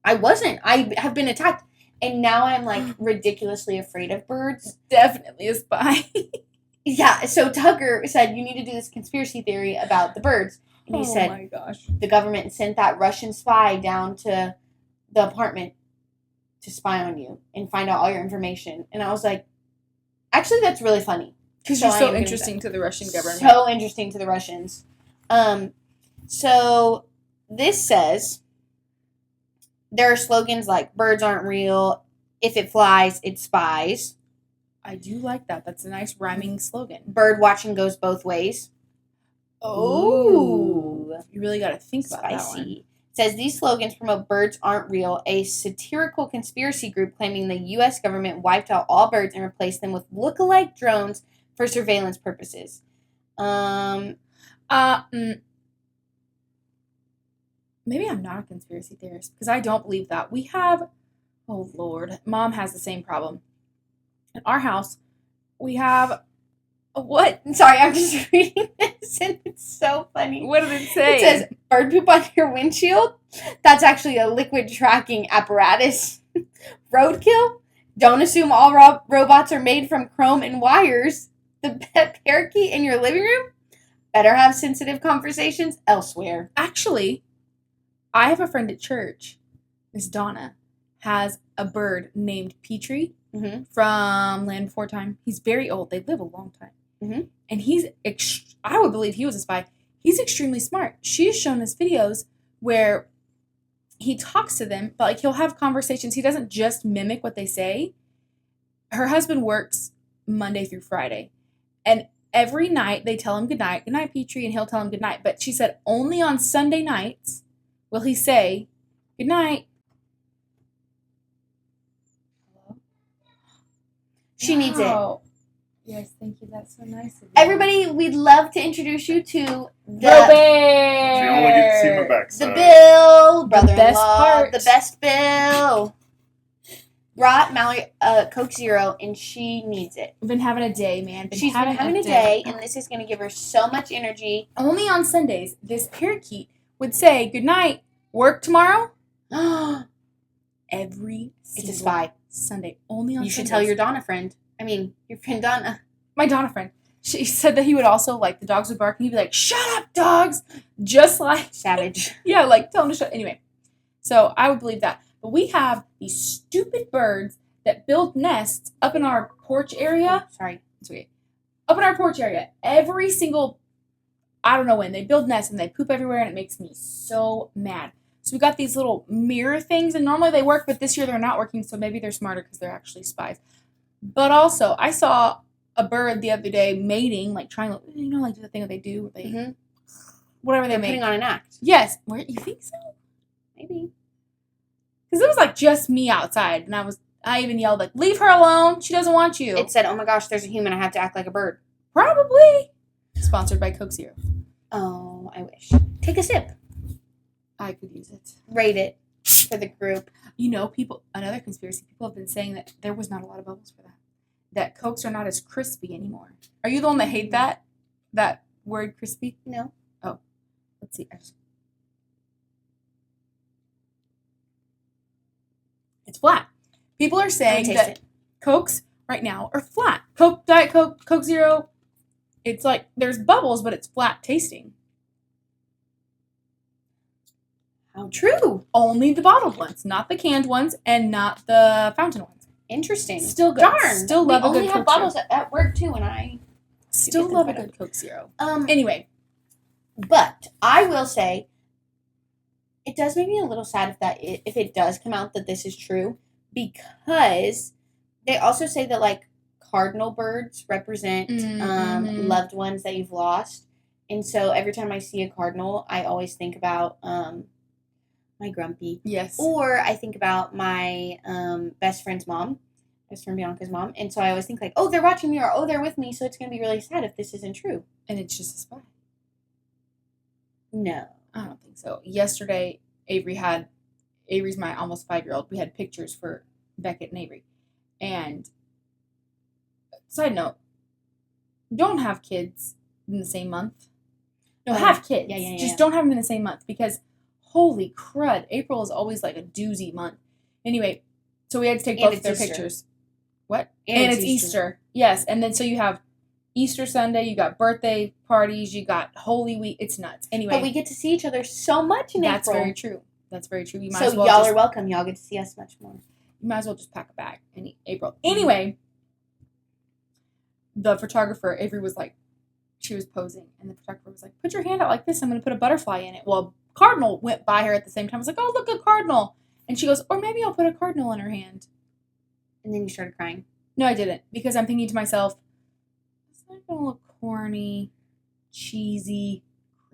I wasn't. I have been attacked. And now I'm like ridiculously afraid of birds. Definitely a spy. Yeah. So Tucker said, you need to do this conspiracy theory about the birds. And he Oh said, my gosh. the government sent that Russian spy down to the apartment to spy on you and find out all your information. And I was like, actually, that's really funny. Because So you're I so am doing interesting to the Russian government. So interesting to the Russians. So this says there are slogans like birds aren't real. If it flies, it spies. I do like that. That's a nice rhyming slogan. Bird watching goes both ways. Oh. You really got to think about that one. Spicy. It says these slogans promote birds aren't real, a satirical conspiracy group claiming the U.S. government wiped out all birds and replaced them with look-alike drones for surveillance purposes. Maybe I'm not a conspiracy theorist because I don't believe that. We have, oh Lord, Mom has the same problem. In our house, we have what? Sorry, I'm just reading this and it's so funny. What did it say? It says bird poop on your windshield. That's actually a liquid tracking apparatus. Roadkill. Don't assume all robots are made from chrome and wires. The pet parakeet in your living room. Better have sensitive conversations elsewhere. Actually, I have a friend at church, Miss Donna, has a bird named Petrie from Land Before Time. He's very old. They live a long time. And he's, I would believe he was a spy. He's extremely smart. She has shown us videos where he talks to them, but like he'll have conversations. He doesn't just mimic what they say. Her husband works Monday through Friday. And every night they tell him goodnight, goodnight, Petrie, and he'll tell him goodnight. But she said only on Sunday nights will he say goodnight. Hello? She needs it. Yes, thank you. That's so nice of you. Everybody, we'd love to introduce you to the Robert! You only get to see my backside. Bill, brother-in-law, best part. the best Bill. Brought Mallory Coke Zero, and she needs it. We've been having a day, man. She's been having a day, and this is going to give her so much energy. Only on Sundays, this parakeet would say, good night, work tomorrow? Every single It's a spy. Sunday. Only on You should Sundays. tell your Donna friend. I mean, your friend Donna. My Donna friend. She said that he would also, like, the dogs would bark, and he'd be like, shut up, dogs! Just like, Savage. yeah, like, tell him to shut. Anyway, so I would believe that. But we have these stupid birds that build nests up in our porch area. Oh, sorry. It's okay. Up in our porch area. Every single, I don't know when, they build nests and they poop everywhere, and it makes me so mad. So we got these little mirror things, and normally they work, but this year they're not working, so maybe they're smarter because they're actually spies. But also, I saw a bird the other day mating, like trying to, like do the thing that they do, where they whatever They're they putting make. on an act. Yes, where you think so? Maybe. Because it was like just me outside, and I even yelled like, "Leave her alone! She doesn't want you." It said, "Oh my gosh, there's a human. I have to act like a bird." Probably sponsored by Coke Zero. Oh, I wish. Take a sip. I could use it. Rate it for the group. Another conspiracy, people have been saying that there was not a lot of bubbles for that. That Cokes are not as crispy anymore. Are you the one that hate that? That word crispy? No. Oh. Let's see. It's flat. People are saying that Cokes right now are flat. Diet Coke, Coke Zero, it's like there's bubbles, but it's flat tasting. How true. Only the bottled ones, not the canned ones, and not the fountain ones. Interesting. Still good. Darn. Still love a good Coke Zero. We only have bottles at work too, and I still love a good Coke Zero. Anyway. But I will say, it does make me a little sad if it does come out that this is true, because they also say that like cardinal birds represent loved ones that you've lost, and so every time I see a cardinal, I always think about my grumpy. Yes. Or I think about my best friend Bianca's mom, and so I always think like, oh, they're watching me, or oh, they're with me, so it's gonna be really sad if this isn't true. And it's just a spy. No, I don't think so. Yesterday, Avery's my almost 5-year-old. We had pictures for Beckett and Avery. And side note, don't have kids in the same month. No, have kids. Yeah. Just don't have them in the same month, because holy crud, April is always like a doozy month. Anyway, so we had to take both of their pictures. What? And it's Easter. Yes, and then so you have Easter Sunday, you got birthday parties, you got Holy Week. It's nuts. Anyway. But we get to see each other so much in April. That's very true. That's very true. So y'all are welcome. Y'all get to see us much more. You might as well just pack a bag in April. Anyway, the photographer, Avery, was like, she was posing, and the photographer was like, put your hand out like this. I'm going to put a butterfly in it. Well, Cardinal went by her at the same time. I was like, oh, look, a cardinal. And she goes, or maybe I'll put a cardinal in her hand. And then you started crying. No, I didn't, because I'm thinking to myself, it's not going to look corny, cheesy,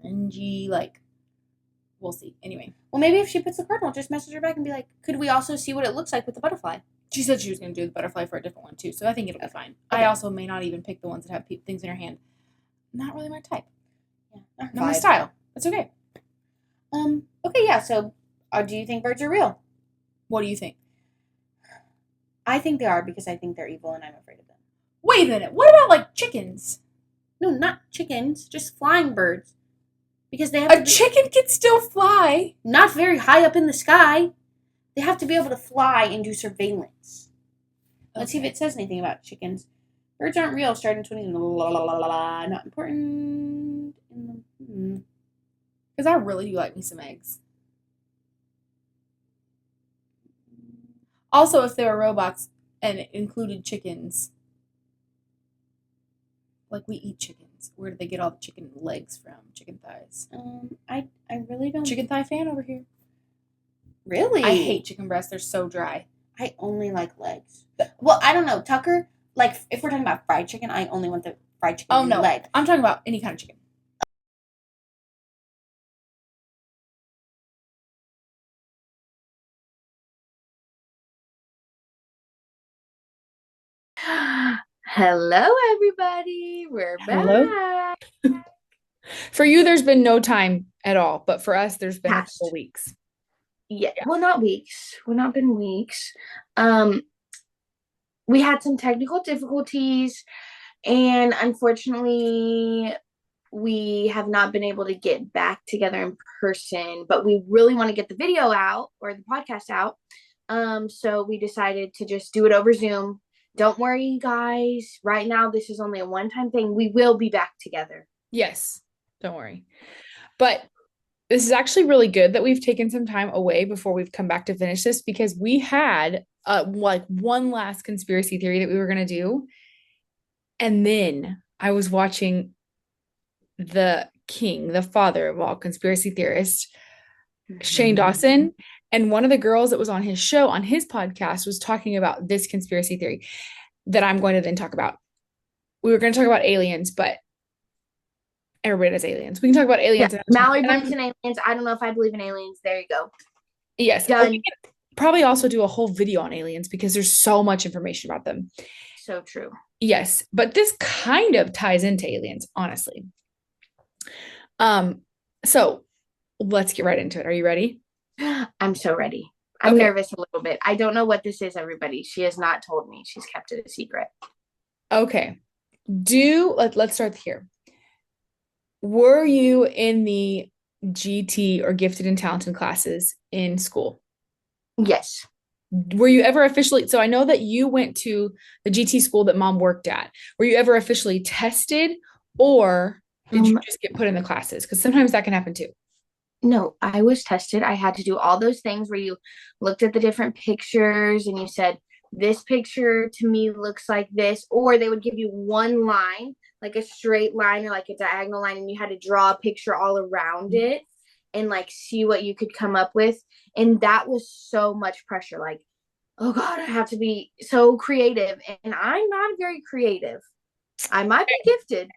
cringy, like, we'll see. Anyway. Well, maybe if she puts the cardinal, just message her back and be like, could we also see what it looks like with the butterfly? She said she was going to do the butterfly for a different one, too, so I think it'll be fine. Okay. I also may not even pick the ones that have things in her hand. Not really my type. Yeah. Not my style. That's okay. Okay, yeah, so do you think birds are real? What do you think? I think they are, because I think they're evil and I'm afraid of them. Wait a minute. What about, like, chickens? No, not chickens. Just flying birds. Because they have a chicken can still fly. Not very high up in the sky. They have to be able to fly and do surveillance. Okay. Let's see if it says anything about chickens. Birds aren't real. Starting 20. Not important. Because I really do like me some eggs. Also, if they were robots and it included chickens, like we eat chickens, where do they get all the chicken legs from? Chicken thighs. I really don't. Chicken thigh fan over here. Really? I hate chicken breasts. They're so dry. I only like legs. Well, I don't know. Tucker, like, if we're talking about fried chicken, I only want the fried chicken leg. I'm talking about any kind of chicken. Hello, everybody. We're back. For you, there's been no time at all, but for us, there's been a couple weeks. Yeah. Well, not weeks. Well, not been weeks. We had some technical difficulties, and unfortunately, we have not been able to get back together in person, but we really want to get the video out, or the podcast out. So we decided to just do it over Zoom. Don't worry, guys. Right now, this is only a one-time thing. We will be back together. Yes. Don't worry. But this is actually really good that we've taken some time away before we've come back to finish this, because we had like one last conspiracy theory that we were going to do. And then I was watching the king, the father of all conspiracy theorists, Shane Dawson. And one of the girls that was on his show, on his podcast, was talking about this conspiracy theory that I'm going to then talk about. We were going to talk about aliens, but everybody does aliens. We can talk about Yeah, aliens. Mallory believes in aliens. I don't know if I believe in aliens. There you go. Yes. Done. We can probably also do a whole video on aliens because there's so much information about them. So true. Yes, but this kind of ties into aliens, honestly. So let's get right into it. Are you ready? I'm so ready. I'm Okay. nervous a little bit. I don't know what this is, everybody. She has not told me. She's kept it a secret. Okay. Let's start here. Were you in the GT or gifted and talented classes in school? Yes. Were you ever officially, so I know that you went to the GT school that mom worked at. Were you ever officially tested or did you just get put in the classes? Because sometimes that can happen too. No, I was tested. I had to do all those things where you looked at the different pictures and you said, this picture to me looks like this. Or they would give you one line, like a straight line or like a diagonal line, and you had to draw a picture all around it and like see what you could come up with. And that was so much pressure. Like, oh God, I have to be so creative. And I'm not very creative. I might be gifted,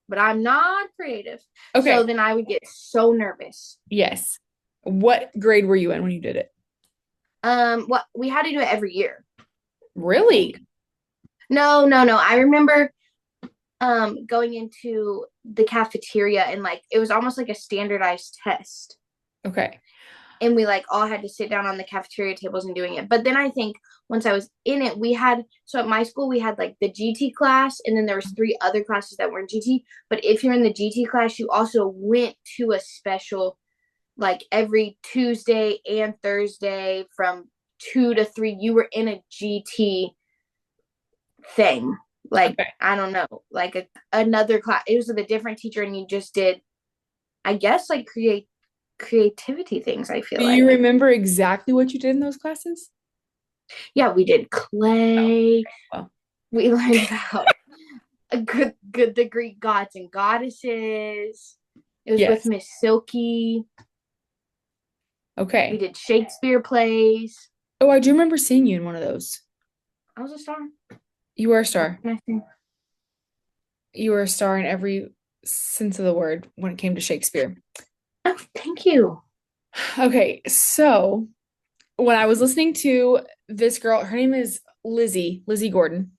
but I'm not creative. Okay. So then I would get so nervous. Yes. What grade were you in when you did it? Well, we had to do it every year. Really? No. I remember going into the cafeteria and like it was almost like a standardized test. Okay. And we like all had to sit down on the cafeteria tables and doing it. But then I think once I was in it, we had so at my school we had like the GT class, and then there was 3 other classes that were in GT. But if you're in the GT class, you also went to a special like every Tuesday and Thursday from 2 to 3. You were in a GT thing. Like Okay. I don't know, like another class. It was with a different teacher, and you just did, I guess, like creativity things. I feel Do like. you remember exactly what you did in those classes? Yeah, we did clay. Well, We learned about a good the Greek gods and goddesses. It was with yes. Miss Silky. We Okay. did Shakespeare plays. Oh, I do remember seeing you in one of those. I was a star. You were a star. You were a star in every sense of the word when it came to Shakespeare. Oh, thank you. Okay, so when I was listening to this girl, her name is Lizzie Gordon.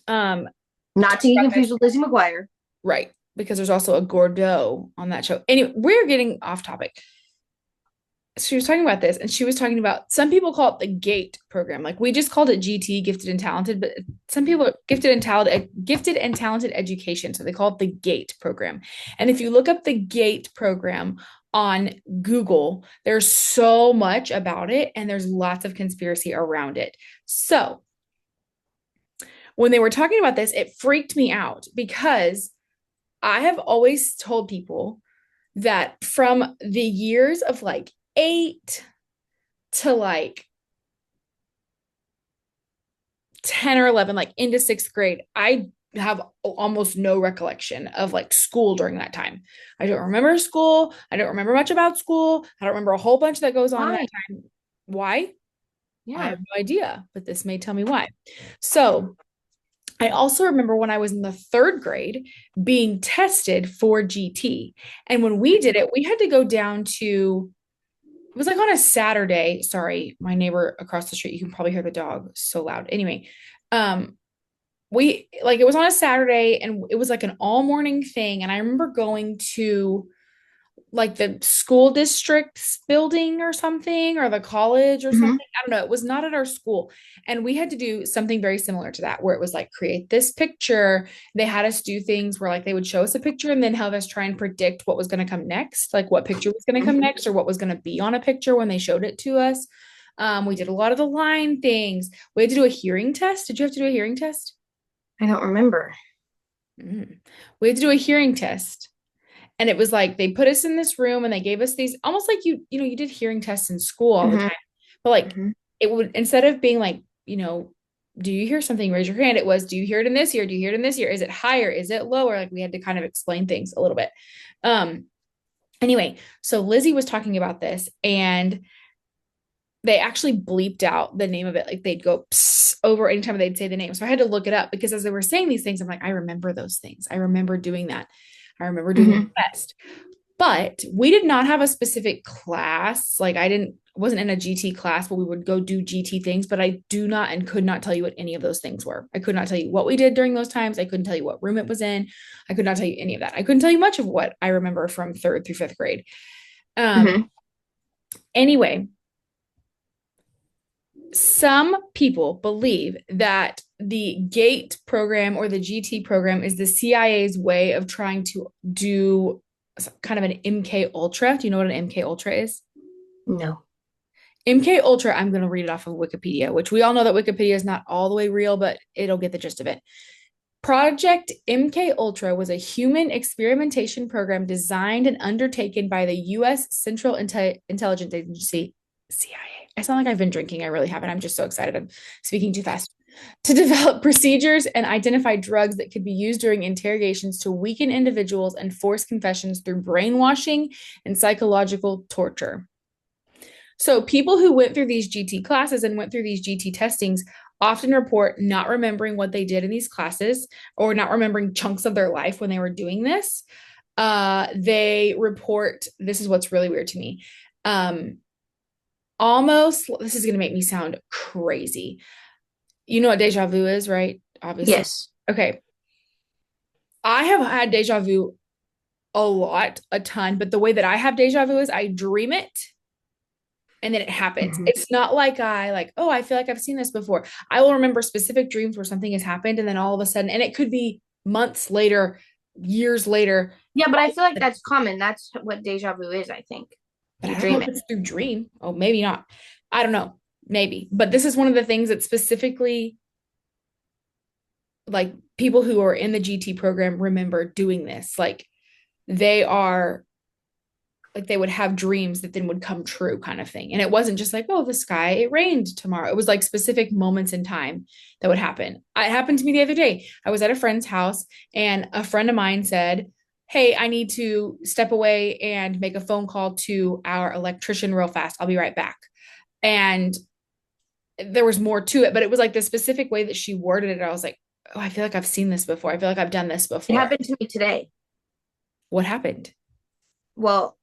Not to get confused with Lizzie McGuire. Right, because there's also a Gordeau on that show. Anyway, we're getting off topic. She was talking about this, and she was talking about some people call it the GATE program. Like we just called it GT, gifted and talented, but some people gifted and talented education, so they call it the GATE program. And if you look up the GATE program on Google, there's so much about it, and there's lots of conspiracy around it. So when they were talking about this, it freaked me out because I have always told people that from the years of like 8 to like 10 or 11, like into 6th grade, I have almost no recollection of like school during that time. I don't remember school. I don't remember much about school. I don't remember a whole bunch that goes on at that time. Why? Yeah. I have no idea, but this may tell me why. So I also remember when I was in the 3rd grade being tested for GT. And when we did it, we had to go down to, it was like on a Saturday. Sorry, my neighbor across the street, you can probably hear the dog so loud. Anyway, we like it was on a Saturday and it was like an all morning thing. And I remember going to like the school district's building or something, or the college or something. I don't know. It was not at our school. And we had to do something very similar to that, where it was like, create this picture. They had us do things where like they would show us a picture and then have us try and predict what was going to come next, like what picture was going to come next or what was going to be on a picture when they showed it to us. We did a lot of the line things. We had to do a hearing test. Did you have to do a hearing test? I don't remember. We had to do a hearing test. And it was like they put us in this room and they gave us these almost like you did hearing tests in school all the time. But like it would, instead of being like, do you hear something? Raise your hand. It was, do you hear it in this ear? Do you hear it in this ear? Is it higher? Is it lower? Like we had to kind of explain things a little bit. Anyway, so Lizzie was talking about this, and they actually bleeped out the name of it. Like they'd go psst over anytime they'd say the name. So I had to look it up because as they were saying these things, I'm like, I remember those things. I remember doing that. I remember doing the best. But we did not have a specific class. Like wasn't in a GT class where we would go do GT things, but I do not and could not tell you what any of those things were. I could not tell you what we did during those times. I couldn't tell you what room it was in. I could not tell you any of that. I couldn't tell you much of what I remember from 3rd through 5th grade. Anyway, some people believe that the GATE program or the GT program is the CIA's way of trying to do kind of an MK Ultra. Do you know what an MK Ultra is? No. MK Ultra, I'm going to read it off of Wikipedia, which we all know that Wikipedia is not all the way real, but it'll get the gist of it. Project MK Ultra was a human experimentation program designed and undertaken by the U.S. Central Intelligence Agency, CIA. I sound like I've been drinking. I really haven't. I'm just so excited. I'm speaking too fast. To develop procedures and identify drugs that could be used during interrogations to weaken individuals and force confessions through brainwashing and psychological torture. So people who went through these GT classes and went through these GT testings often report not remembering what they did in these classes or not remembering chunks of their life when they were doing this. They report, this is what's really weird to me. Almost, this is going to make me sound crazy. You know what deja vu is, right? Obviously. Yes. Okay. I have had deja vu a ton, but the way that I have deja vu is I dream it and then it happens. It's not like oh, I feel like I've seen this before. I will remember specific dreams where something has happened and then all of a sudden, and it could be months later, years later. Yeah, but I feel like that's common. That's what deja vu is, I think. But I don't know if it's through dream. Oh, maybe not. I don't know. Maybe. But this is one of the things that specifically like people who are in the GT program remember doing this. Like they would have dreams that then would come true kind of thing. And it wasn't just like, oh, the sky, it rained tomorrow. It was like specific moments in time that would happen. It happened to me the other day. I was at a friend's house and a friend of mine said, hey, I need to step away and make a phone call to our electrician real fast. I'll be right back. And there was more to it, but it was like the specific way that she worded it. I was like, oh, I feel like I've seen this before. I feel like I've done this before. It happened to me today. What happened? Well,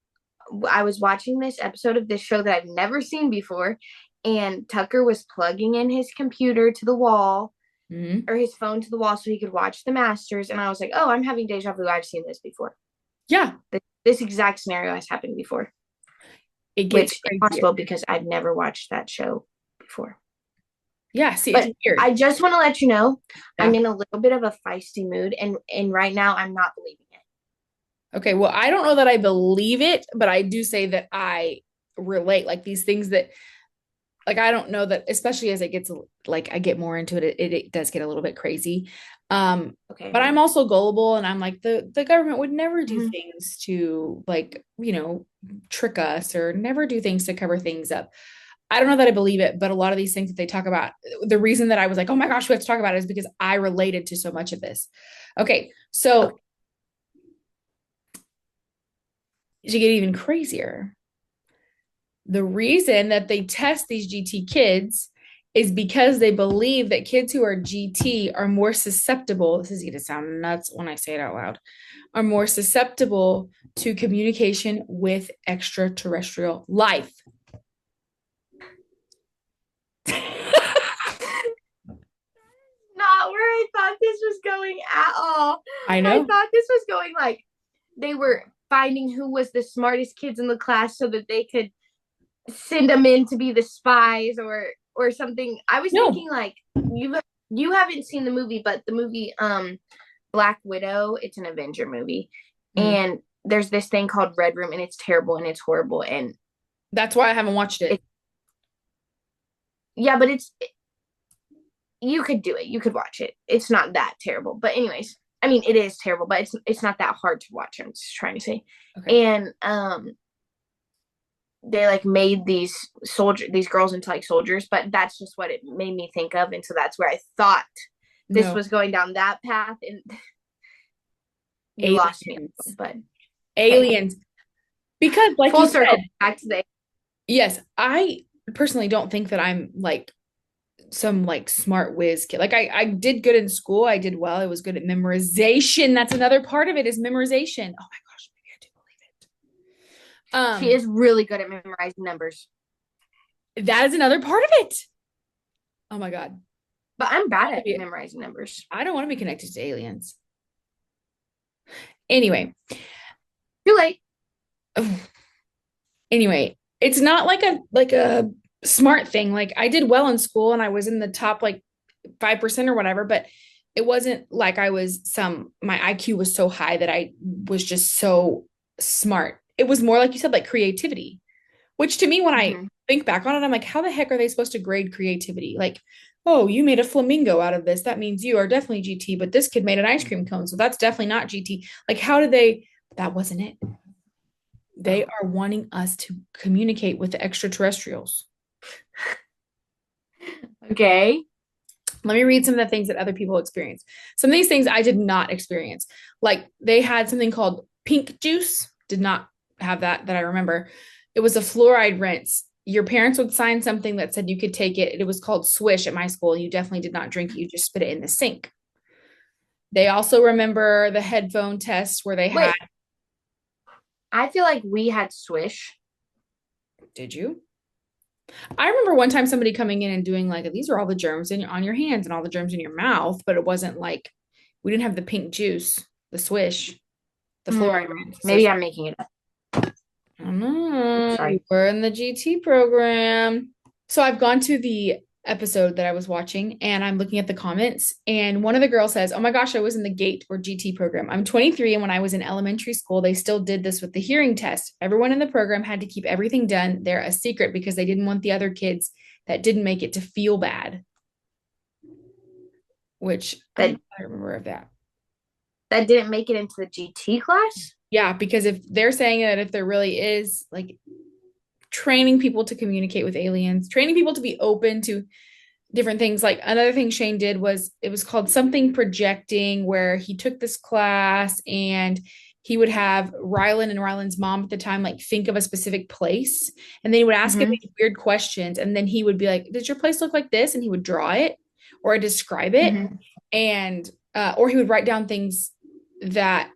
I was watching this episode of this show that I've never seen before, and Tucker was plugging in his computer to the wall or his phone to the wall so he could watch the Masters. And I was like, oh, I'm having deja vu. I've seen this before. Yeah. This exact scenario has happened before. It gets which is possible because I've never watched that show before. Yeah, see, but it's weird. I just want to let you know, I'm in a little bit of a feisty mood, and right now I'm not believing it. Okay, well, I don't know that I believe it, but I do say that I relate, like these things that, like, I don't know that, especially as it gets, like, I get more into it, it does get a little bit crazy. Okay. But I'm also gullible, and I'm like, the government would never do things to, like, trick us or never do things to cover things up. I don't know that I believe it, but a lot of these things that they talk about, the reason that I was like, oh my gosh, we have to talk about it is because I related to so much of this. Okay, so to get even crazier, the reason that they test these GT kids is because they believe that kids who are GT are more susceptible, this is going to sound nuts when I say it out loud, are more susceptible to communication with extraterrestrial life. Not where I thought this was going at all. I know. I thought this was going like they were finding who was the smartest kids in the class so that they could send them in to be the spies or something. I was thinking like you haven't seen the movie, but the movie Black Widow, it's an Avenger movie. And there's this thing called Red Room, and it's terrible and it's horrible, and that's why I haven't watched it. Yeah, but you could do it. You could watch it. It's not that terrible. But anyways, I mean, it is terrible, but it's not that hard to watch. I'm just trying to say. Okay. And they like made these girls into like soldiers, but that's just what it made me think of, and so that's where I thought this was going down that path, and you lost me. But aliens. Because, like Full you circle said, back to the. yes, I personally don't think that I'm like some like smart whiz kid. Like I did good in school. I did well. I was good at memorization. That's another part of it is memorization. Oh my gosh, maybe I do believe She it. is really good at memorizing numbers, That is another part of it. Oh my God. but I'm bad at Maybe- memorizing numbers. I don't want to be connected to aliens. Anyway, Too late. anyway, it's not like a smart thing. Like I did well in school and I was in the top like 5% or whatever, but it wasn't like I was my IQ was so high that I was just so smart. It was more like you said, like creativity, which to me, when I think back on it, I'm like, how the heck are they supposed to grade creativity? Like, oh, you made a flamingo out of this. That means you are definitely GT, but this kid made an ice cream cone. So that's definitely not GT. Like, how did they? That wasn't it. They are wanting us to communicate with the extraterrestrials. Okay. Let me read some of the things that other people experience. Some of these things I did not experience. Like they had something called pink juice. Did not have that I remember. It was a fluoride rinse. Your parents would sign something that said you could take it. It was called Swish at my school. You definitely did not drink it. You just spit it in the sink. They also remember the headphone test where they had. Wait. I feel like we had Swish. Did you? I remember one time somebody coming in and doing like, these are all the germs on your hands and all the germs in your mouth, but it wasn't like we didn't have the pink juice, the Swish, the fluoride rinse. Maybe I'm making it up. I don't know. Sorry. We're in the GT program. So I've gone to the episode that I was watching and I'm looking at the comments. And one of the girls says, oh my gosh, I was in the GATE or GT program. I'm 23. And when I was in elementary school, they still did this with the hearing test. Everyone in the program had to keep everything done there a secret because they didn't want the other kids that didn't make it to feel bad. Which I don't remember of that. That didn't make it into the GT class? Yeah, because if they're saying that if there really is like training people to communicate with aliens, training people to be open to different things. Like another thing Shane did was it was called something projecting, where he took this class and he would have Rylan and Rylan's mom at the time like think of a specific place, and then he would ask him these weird questions, and then he would be like, does your place look like this? And he would draw it or describe it, and or he would write down things that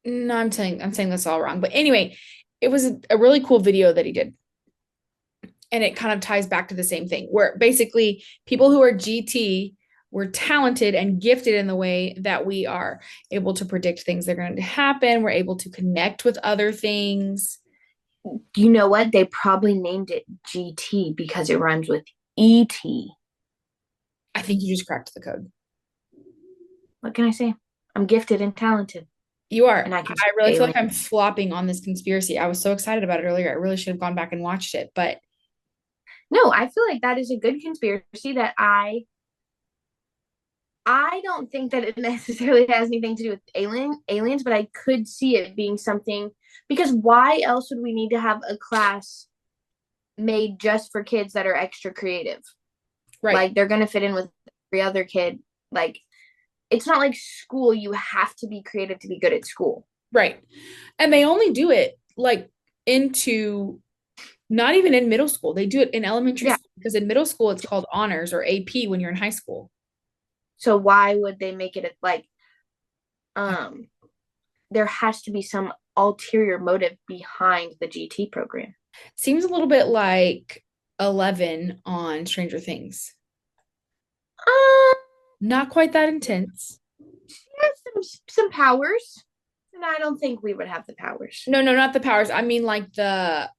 no, I'm saying this all wrong. But anyway, it was a really cool video that he did. And it kind of ties back to the same thing where basically people who are GT were talented and gifted in the way that we are able to predict things that are going to happen. We're able to connect with other things. You know what? They probably named it GT because it rhymes with ET. I think you just cracked the code. What can I say? I'm gifted and talented. You are. And I really feel like I'm flopping on this conspiracy. I was so excited about it earlier. I really should have gone back and watched it, but no, I feel like that is a good conspiracy that I don't think that it necessarily has anything to do with aliens, but I could see it being something, because why else would we need to have a class made just for kids that are extra creative? Right. Like they're going to fit in with every other kid. Like it's not like school. You have to be creative to be good at school. Right. And they only do it like into not even in middle school. They do it in elementary school, because in middle school it's called honors or AP when you're in high school. So why would they make it like there has to be some ulterior motive behind the GT program? Seems a little bit like 11 on Stranger Things. Not quite that intense. She has some powers, and I don't think we would have the powers. No, not the powers. I mean like the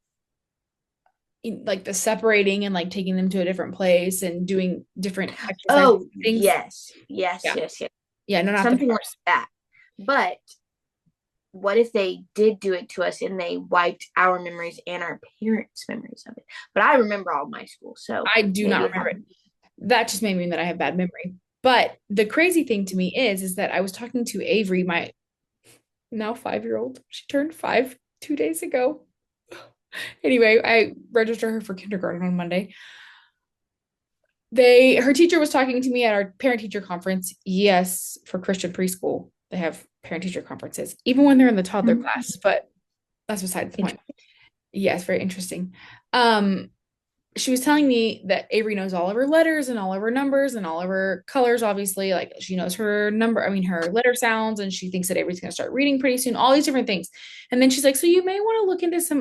separating and like taking them to a different place and doing different things. Yes. Yeah, no, not something like that. But what if they did do it to us and they wiped our memories and our parents' memories of it? But I remember all my school, so I do not remember it. That just may mean that I have bad memory. But the crazy thing to me is that I was talking to Avery, my now 5-year-old. She turned 5 2 days ago. Anyway, I registered her for kindergarten on Monday. Her teacher was talking to me at our parent-teacher conference. Yes, for Christian preschool, they have parent-teacher conferences, even when they're in the toddler class. But that's beside the point. Interesting. Yes, very interesting. Um, she was telling me that Avery knows all of her letters and all of her numbers and all of her colors, obviously. Like she knows her number, I mean, her letter sounds, and she thinks that Avery's going to start reading pretty soon, all these different things. And then she's like, so you may want to look into some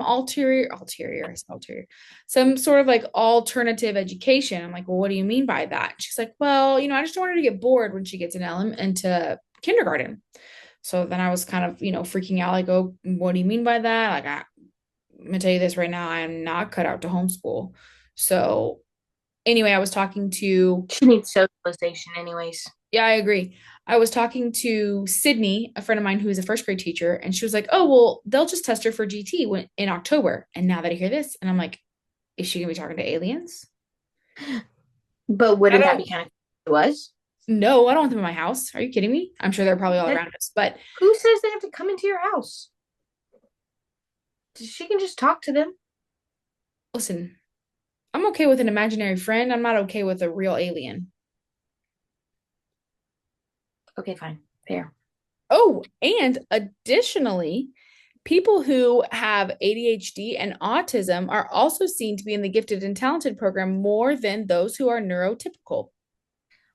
some sort of like alternative education. I'm like, well, what do you mean by that? And she's like, well, I just don't want her to get bored when she gets into kindergarten. So then I was kind of, freaking out, like, oh, what do you mean by that? Like, I'm gonna tell you this right now, I am not cut out to homeschool. So anyway, I was talking to, She needs socialization, anyways. yeah, I agree. I was talking to Sydney, a friend of mine who is a first grade teacher, and she was like, oh, well, they'll just test her for GT in October. And now that I hear this, and I'm like, is she gonna be talking to aliens? But wouldn't that be kind of it was? No, I don't want them in my house. Are you kidding me? I'm sure they're probably all around us, but Who says they have to come into your house? She can just talk to them. listen, I'm okay with an imaginary friend. I'm not okay with a real alien. Okay, fine. Fair. Oh, and additionally, people who have ADHD and autism are also seen to be in the gifted and talented program more than those who are neurotypical.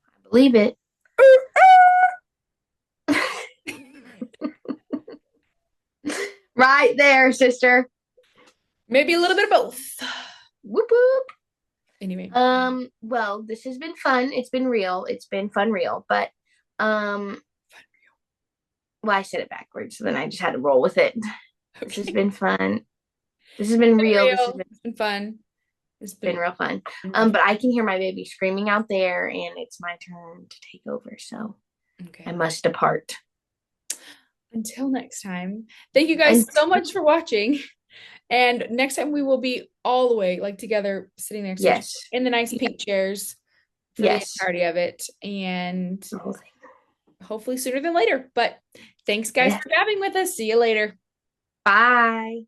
I believe it. Right there, sister. Maybe a little bit of both. Whoop whoop. Anyway. Well, this has been fun. It's been real. It's been fun real. But well, I said it backwards, so then I just had to roll with it. Okay. This has been fun. This has been real. This has been fun. It's been real fun. But I can hear my baby screaming out there, and it's my turn to take over. So okay. I must depart. Until next time. Thank you guys so much for watching. And next time we will be all the way together, sitting next to each other in the nice pink chairs for the entirety of it. And hopefully sooner than later. But thanks guys for having with us. See you later. Bye.